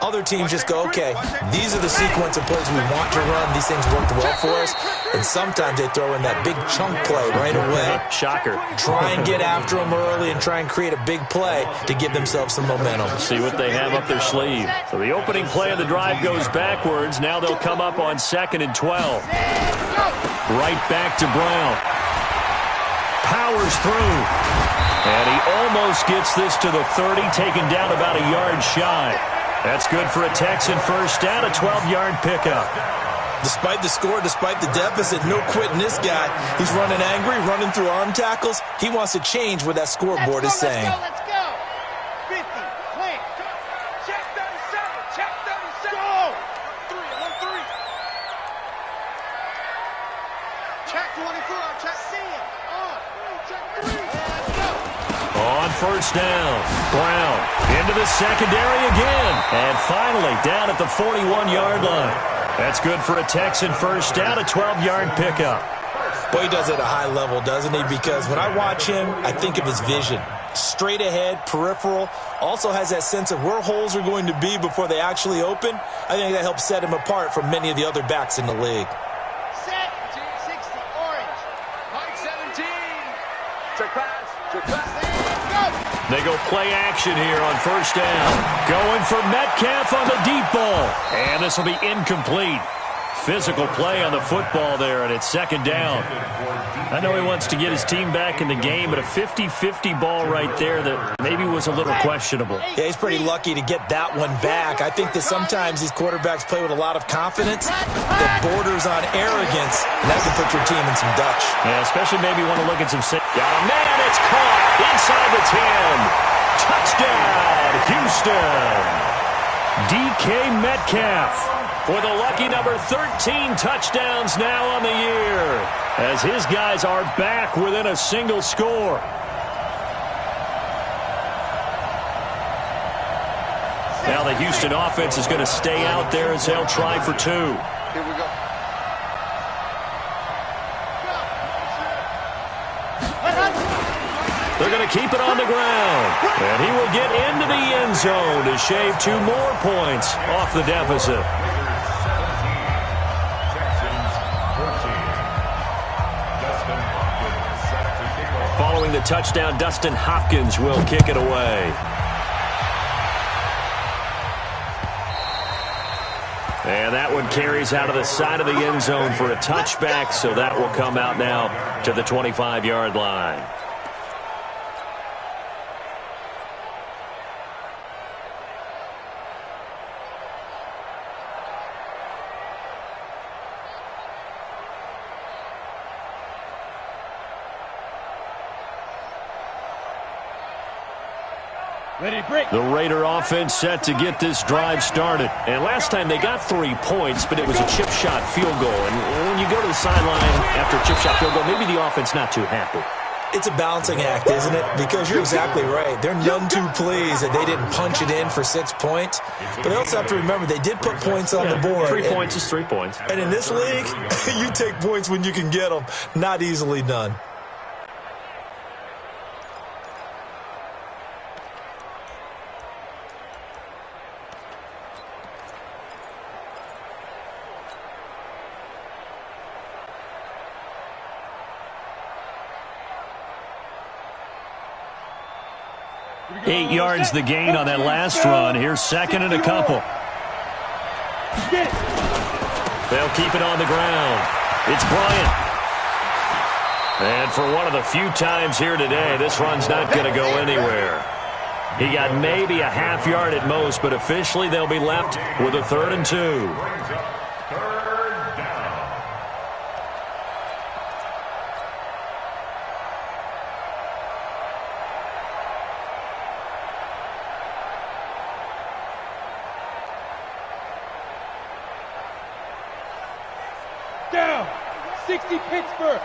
Other teams just go, okay, these are the sequence of plays we want to run. These things worked well for us. And sometimes they throw in that big chunk play right away. Shocker. Try and get after them early and try and create a big play to give themselves some momentum. See what they have up their sleeve. So the opening play of the drive goes backwards. Now they'll come up on 2nd and 12. Right back to Brown. Powers through. And he almost gets this to the 30, taken down about a yard shy. That's good for a Texan first down, a 12-yard pickup. Despite the score, despite the deficit, no quitting this guy. He's running angry, running through arm tackles. He wants to change what that scoreboard is saying. Let's go. 50, clear. Check 37, check 37. Go. 3, 1-3. Check 24, check C. Check 3. Let's go. On first down, Brown into the secondary again. And finally down at the 41-yard line. That's good for a Texan first down, a 12-yard pickup. Boy, he does it at a high level, doesn't he? Because when I watch him, I think of his vision. Straight ahead, peripheral, also has that sense of where holes are going to be before they actually open. I think that helps set him apart from many of the other backs in the league. Set, 60, orange. Mike 17. Check pass. Check pass. They go play action here on first down. Going for Metcalf on the deep ball. And this will be incomplete. Physical play on the football there, and it's second down. I know he wants to get his team back in the game, but a 50-50 ball right there that maybe was a little questionable. Yeah, he's pretty lucky to get that one back. I think that sometimes these quarterbacks play with a lot of confidence that borders on arrogance, and that can put your team in some Dutch. Yeah, especially maybe want to look at some... Got a man, it's caught inside the 10. Touchdown, Houston. DK Metcalf with a lucky number 13 touchdowns now on the year, as his guys are back within a single score. Now the Houston offense is going to stay out there as they'll try for two. Here we go. They're going to keep it on the ground, and he will get into the end zone to shave 2 more points off the deficit. Following the touchdown, Dustin Hopkins will kick it away. And that one carries out of the side of the end zone for a touchback, so that will come out now to the 25-yard line. The Raider offense set to get this drive started. And last time they got 3 points, but it was a chip shot field goal. And when you go to the sideline after a chip shot field goal, maybe the offense not too happy. It's a balancing act, isn't it? Because you're exactly right. They're none too pleased that they didn't punch it in for 6 points. But they also have to remember they did put points on the board. 3 points is 3 points. And in this league, you take points when you can get them. Not easily done. Eight yards the gain on that last run. Here's second and a couple. They'll keep it on the ground. It's Bryant. And for one of the few times here today, this run's not going to go anywhere. He got maybe a half yard at most, but officially they'll be left with a 3rd and 2. Down. 60 Pittsburgh.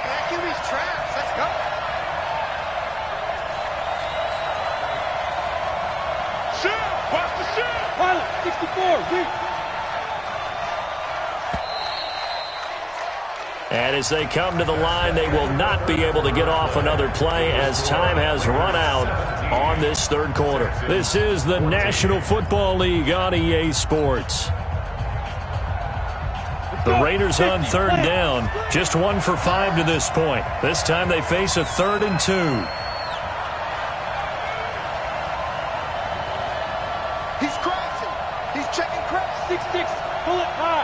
That QB's traps. Let's go. Shoot! Watch the shoot! Pilot, 64. Weak. And as they come to the line, they will not be able to get off another play as time has run out on this 3rd quarter. This is the National Football League on EA Sports. The Raiders on 3rd down, just 1 for 5 to this point. This time they face a 3rd and 2. He's crossing. He's checking cross. 6-6. Pull it high.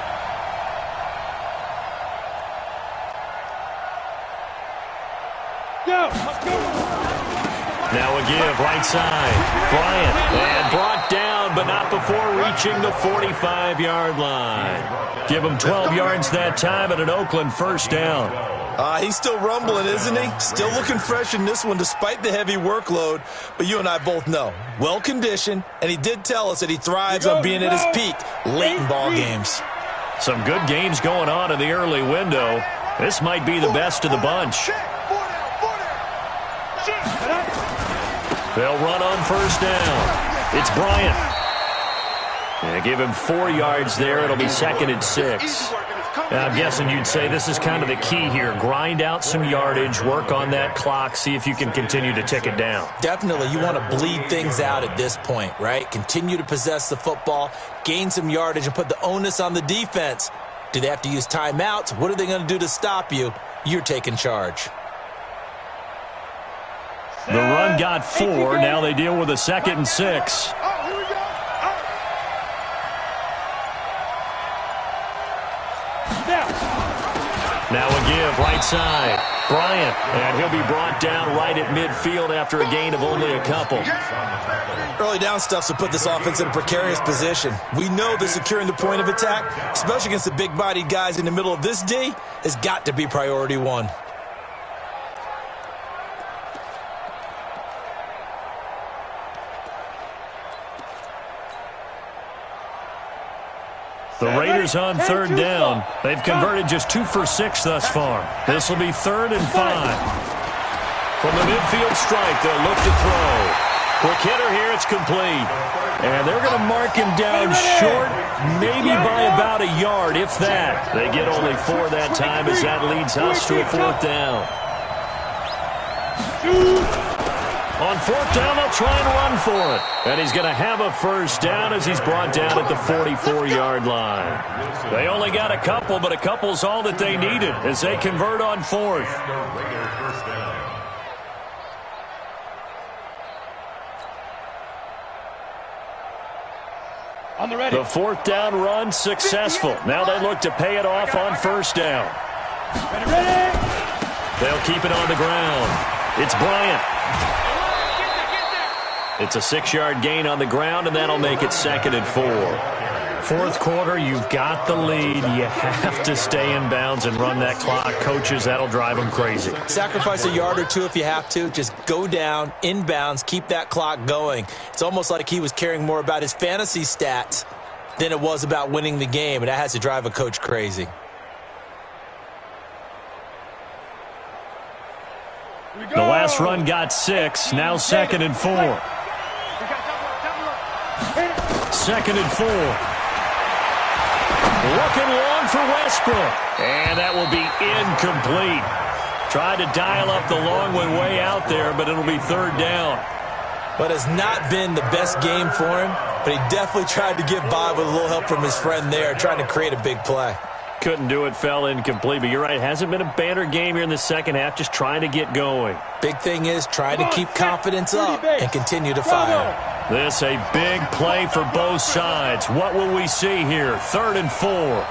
Go. Now a give, right side. Bryant, and brought down, but not before reaching the 45-yard line. Give him 12 yards that time at an Oakland first down. He's still rumbling, isn't he? Still looking fresh in this one despite the heavy workload. But you and I both know, well-conditioned, and he did tell us that he thrives on being at his peak late in ball games. Some good games going on in the early window. This might be the best of the bunch. They'll run on first down. It's Bryant. They give him 4 yards there. It'll be 2nd and 6. Now, I'm guessing you'd say this is kind of the key here. Grind out some yardage, work on that clock, see if you can continue to tick it down. Definitely. You want to bleed things out at this point, right? Continue to possess the football, gain some yardage, and put the onus on the defense. Do they have to use timeouts? What are they going to do to stop you? You're taking charge. The run got 4. Now they deal with a 2nd and 6. Now a give, right side. Bryant, and he'll be brought down right at midfield after a gain of only a couple. Early down stuff will put this offense in a precarious position. We know that securing the point of attack, especially against the big-bodied guys in the middle of this D, has got to be priority 1. The Raiders on 3rd down. They've converted just 2 for 6 thus far. This will be 3rd and 5. From the midfield stripe, they'll look to throw. Quick hitter here, it's complete. And they're going to mark him down short, maybe by about a yard, if that. They get only 4 that time as that leads us to a 4th down. On 4th down, they'll try and run for it. And he's going to have a 1st down as he's brought down at the 44-yard line. They only got a couple, but a couple's all that they needed as they convert on 4th. On the ready. The 4th down run successful. Now they look to pay it off on 1st down. Ready. They'll keep it on the ground. It's Bryant. It's a 6-yard gain on the ground, and that'll make it 2nd and 4. 4th quarter, you've got the lead. You have to stay in bounds and run that clock. Coaches, that'll drive them crazy. Sacrifice a yard or 2 if you have to. Just go down, in bounds, keep that clock going. It's almost like he was caring more about his fantasy stats than it was about winning the game, and that has to drive a coach crazy. The last run got 6. Now 2nd and 4. 2nd and 4. Looking long for Westbrook. And that will be incomplete. Tried to dial up the long one way out there, but it'll be 3rd down. But it's not been the best game for him, but he definitely tried to get by with a little help from his friend there, trying to create a big play. Couldn't do it, fell incomplete. But you're right, it hasn't been a banner game here in the second half, just trying to get going. Big thing is trying to keep confidence up and continue to fire. This a big play for both sides. What will we see here? 3rd and 4. 91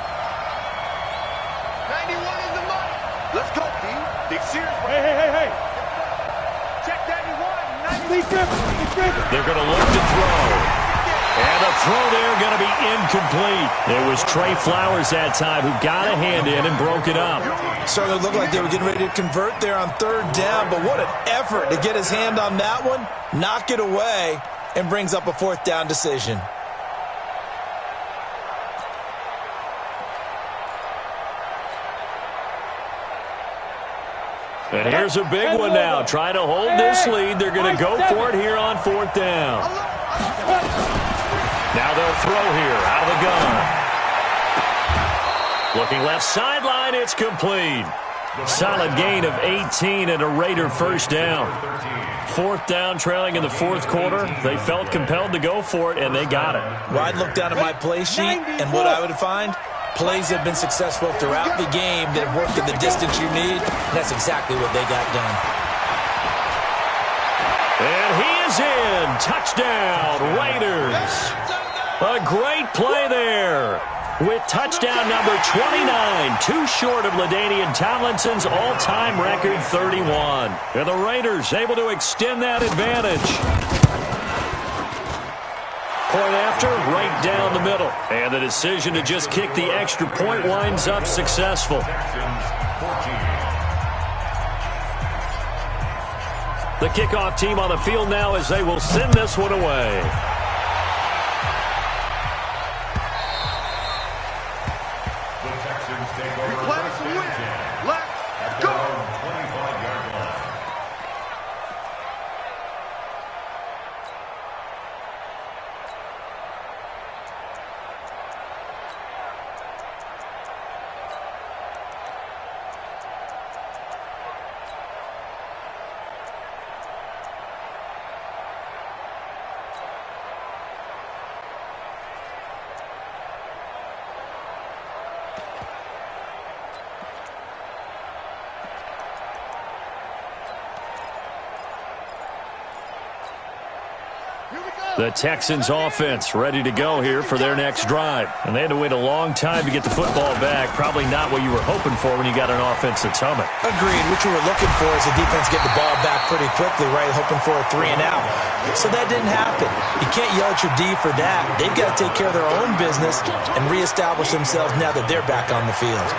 is the money. Let's go, D. Big series. Hey. Check 91. They're going to look to throw. And the throw there going to be incomplete. It was Trey Flowers that time who got a hand in and broke it up. Certainly looked like they were getting ready to convert there on 3rd down, but what an effort to get his hand on that one, knock it away, and brings up a 4th down decision. And here's a big one now. Trying to hold this lead. They're going to go for it here on 4th down. Now they'll throw here out of the gun. Looking left sideline, it's complete. Solid gain of 18 and a Raider 1st down. 4th down, trailing in the 4th quarter. They felt compelled to go for it, and they got it. Well, I'd look down at my play sheet, and what I would find, plays have been successful throughout the game that have worked at the distance you need, and that's exactly what they got done. And he is in. Touchdown, Raiders. A great play there with touchdown number 29, too short of LaDainian Tomlinson's all-time record 31. And the Raiders able to extend that advantage. Point after, right down the middle. And the decision to just kick the extra point winds up successful. The kickoff team on the field now as they will send this one away. The Texans offense ready to go here for their next drive. And they had to wait a long time to get the football back. Probably not what you were hoping for when you got an offense that's humming. Agreed. What you were looking for is the defense get the ball back pretty quickly, right? Hoping for a 3-and-out. So that didn't happen. You can't yell at your D for that. They've got to take care of their own business and reestablish themselves now that they're back on the field.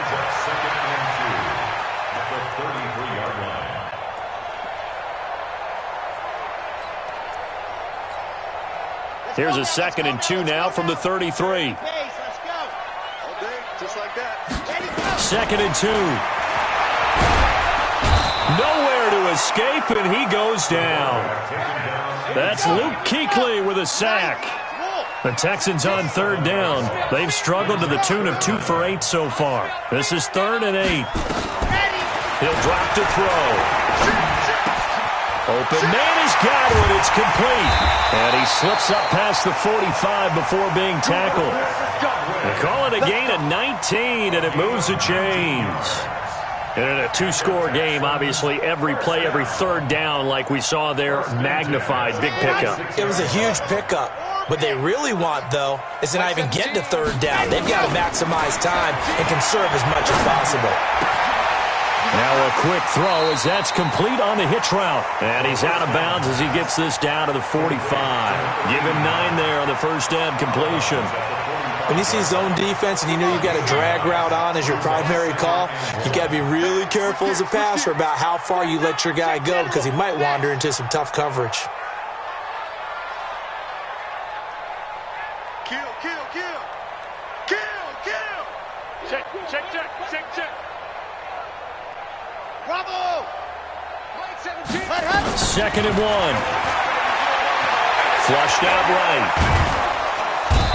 Here's a 2nd and 2 now from the 33. All day, just like that. 2nd and 2. Nowhere to escape, and he goes down. That's Luke Kuechly with a sack. The Texans on 3rd down. They've struggled to the tune of 2 for 8 so far. This is 3rd and 8. He'll drop to throw. Open man has got it. It's complete. And he slips up past the 45 before being tackled. They call it a gain of 19, and it moves the chains. And in a 2-score game, obviously, every play, every 3rd down, like we saw there, magnified. Big pickup. It was a huge pickup. What they really want, though, is to not even get to 3rd down. They've got to maximize time and conserve as much as possible. Now a quick throw as that's complete on the hitch route. And he's out of bounds as he gets this down to the 45. Give him 9 there on the first down completion. When you see zone defense and you know you've got a drag route on as your primary call, you got to be really careful as a passer about how far you let your guy go because he might wander into some tough coverage. Kill. Check. Bravo! 2nd and 1. Flushed out right.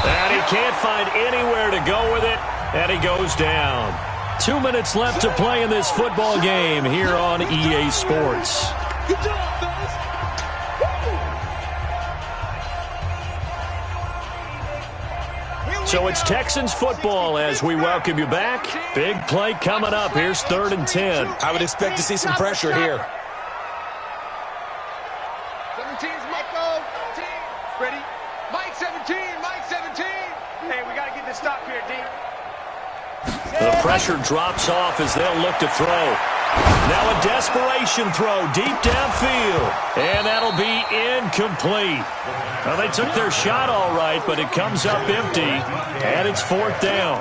And he can't find anywhere to go with it, and he goes down. 2 minutes left to play in this football game here on EA Sports. Good job, fellas. So it's Texans football as we welcome you back. Big play coming up. Here's 3rd and 10. I would expect to see some pressure here. 17's Mike. Ready? Mike 17. Hey, we got to get this stop here, D. The pressure drops off as they'll look to throw. Now a desperation throw deep downfield. And that'll be incomplete. Well, they took their shot all right, but it comes up empty, and it's 4th down.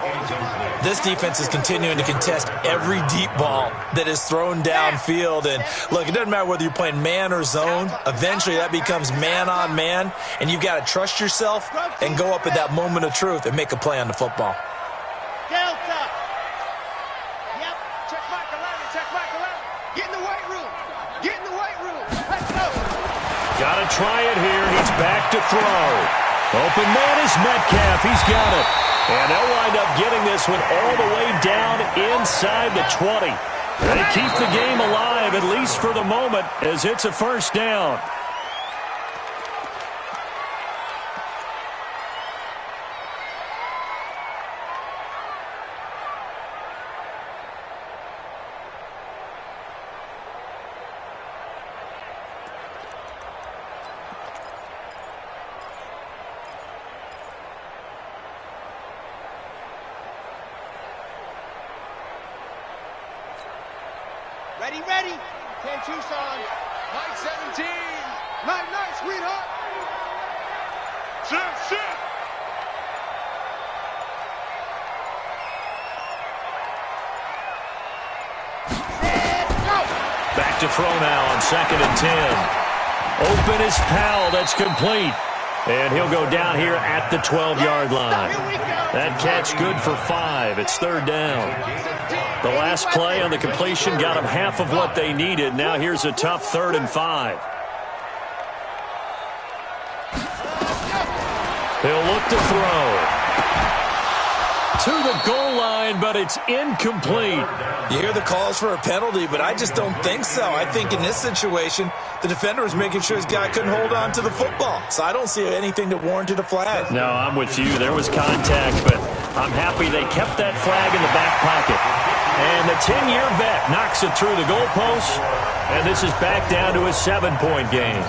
This defense is continuing to contest every deep ball that is thrown downfield. And, look, it doesn't matter whether you're playing man or zone. Eventually, that becomes man-on-man, and you've got to trust yourself and go up at that moment of truth and make a play on the football. Delta. Yep. Check back 11. Get in the weight room. Let's go. Got to try it here. He's back to throw. Open man is Metcalf. He's got it. And they'll wind up getting this one all the way down inside the 20. They keep the game alive, at least for the moment, as it's a 1st down. Ready. 10 Tucson. Mike 17. Night, sweetheart. Sit. Go. Back to throw now on 2nd and 10. Open is Powell. That's complete. And he'll go down here at the 12-yard line. That catch good for 5. It's 3rd down. The last play on the completion got them half of what they needed. Now here's a tough 3rd and 5. He'll look to throw. To the goal line, but it's incomplete. You hear the calls for a penalty, but I just don't think so. I think in this situation, the defender was making sure his guy couldn't hold on to the football. So I don't see anything that warranted a flag. No, I'm with you. There was contact, but I'm happy they kept that flag in the back pocket. And the 10-year vet knocks it through the goalpost, and this is back down to a 7-point game.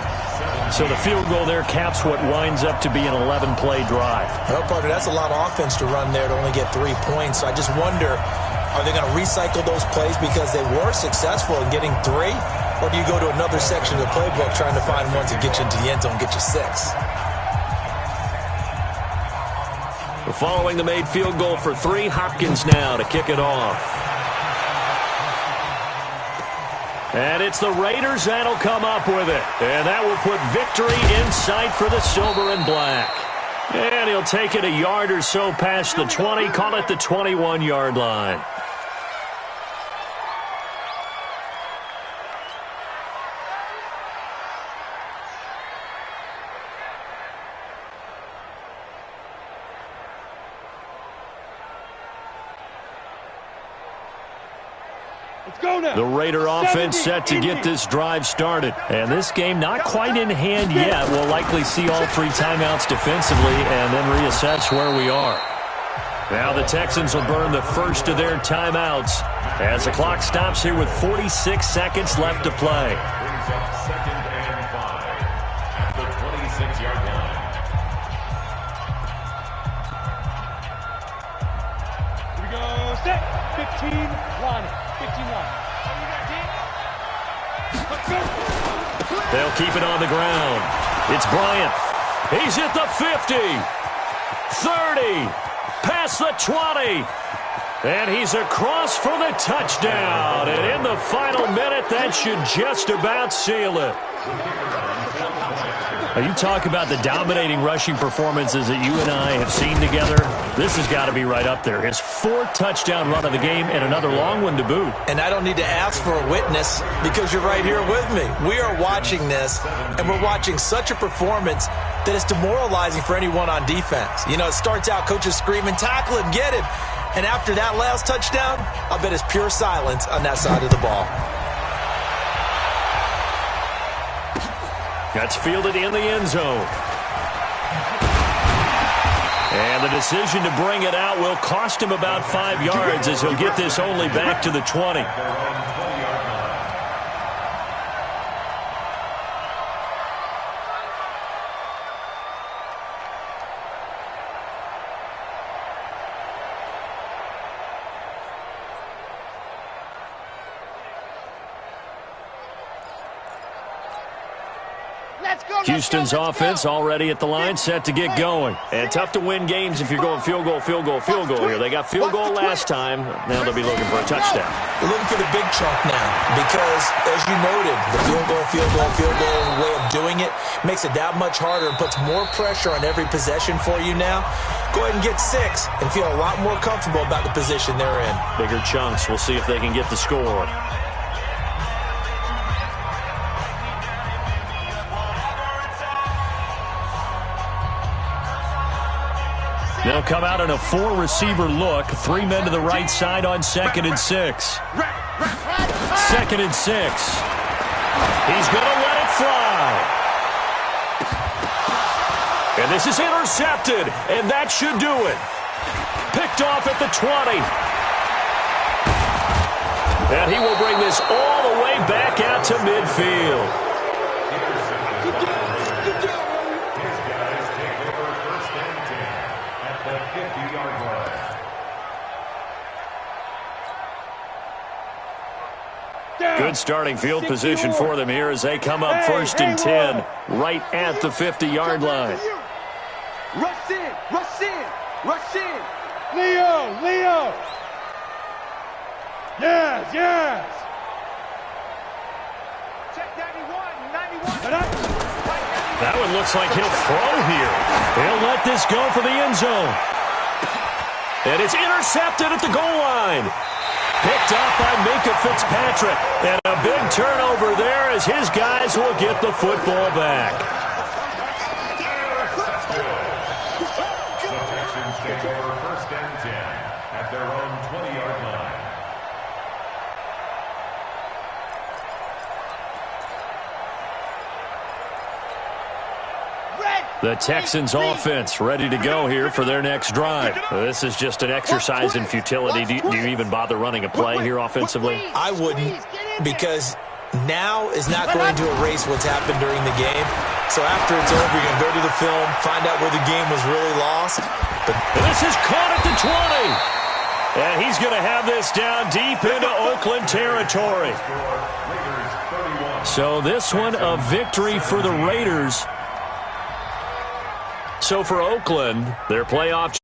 So the field goal there caps what winds up to be an 11-play drive. Well, partner, that's a lot of offense to run there to only get 3 points. So I just wonder, are they going to recycle those plays because they were successful in getting 3? Or do you go to another section of the playbook trying to find one to get you into the end zone and get you 6? Following the made field goal for 3, Hopkins now to kick it off. And it's the Raiders that'll come up with it. And that will put victory in sight for the silver and black. And he'll take it a yard or so past the 20, call it the 21-yard line. The Raider offense set to get this drive started. And this game not quite in hand yet. We'll likely see all 3 timeouts defensively and then reassess where we are. Now the Texans will burn the first of their timeouts as the clock stops here with 46 seconds left to play. Brings up 2nd and 5 at the 26-yard line. Here we go. Set. 15 line. 15 line. They'll keep it on the ground. It's Bryant. He's at the 50, 30, past the 20, and he's across for the touchdown. And in the final minute, that should just about seal it. Now, you talk about the dominating rushing performances that you and I have seen together. This has got to be right up there. His 4th touchdown run of the game and another long one to boot. And I don't need to ask for a witness because you're right here with me. We are watching this, and we're watching such a performance that is demoralizing for anyone on defense. You know, it starts out coaches screaming, tackle him, get him. And after that last touchdown, I bet it's pure silence on that side of the ball. That's fielded in the end zone. And the decision to bring it out will cost him about 5 yards as he'll get this only back to the 20. Houston's offense already at the line, set to get going. And tough to win games if you're going field goal, field goal, field goal here. They got field goal last time. Now they'll be looking for a touchdown. They're looking for the big chunk now because, as you noted, the field goal way of doing it makes it that much harder and puts more pressure on every possession for you now. Go ahead and get 6 and feel a lot more comfortable about the position they're in. Bigger chunks. We'll see if they can get the score. They'll come out in a 4-receiver look. 3 men to the right side on 2nd and 6. 2nd and 6. He's going to let it fly. And this is intercepted, and that should do it. Picked off at the 20. And he will bring this all the way back out to midfield. Good starting field position for them here as they come up 1st and 10 right at the 50-yard line. Rush in, rush in, rush in. Leo. Yes. Check 91. That one looks like he'll throw here. He'll let this go for the end zone. And it's intercepted at the goal line. Picked up by Minka Fitzpatrick. And a big turnover there as his guys will get the football back. The Texans take over 1st and 10 at their own 20-yard line. The Texans offense ready to go here for their next drive. This is just an exercise in futility. Do you even bother running a play here offensively? I wouldn't, because now is not going to erase what's happened during the game. So after it's over, you're going to go to the film, find out where the game was really lost. But this is caught at the 20. And he's going to have this down deep into Oakland territory. So this one, a victory for the Raiders. So for Oakland, their playoff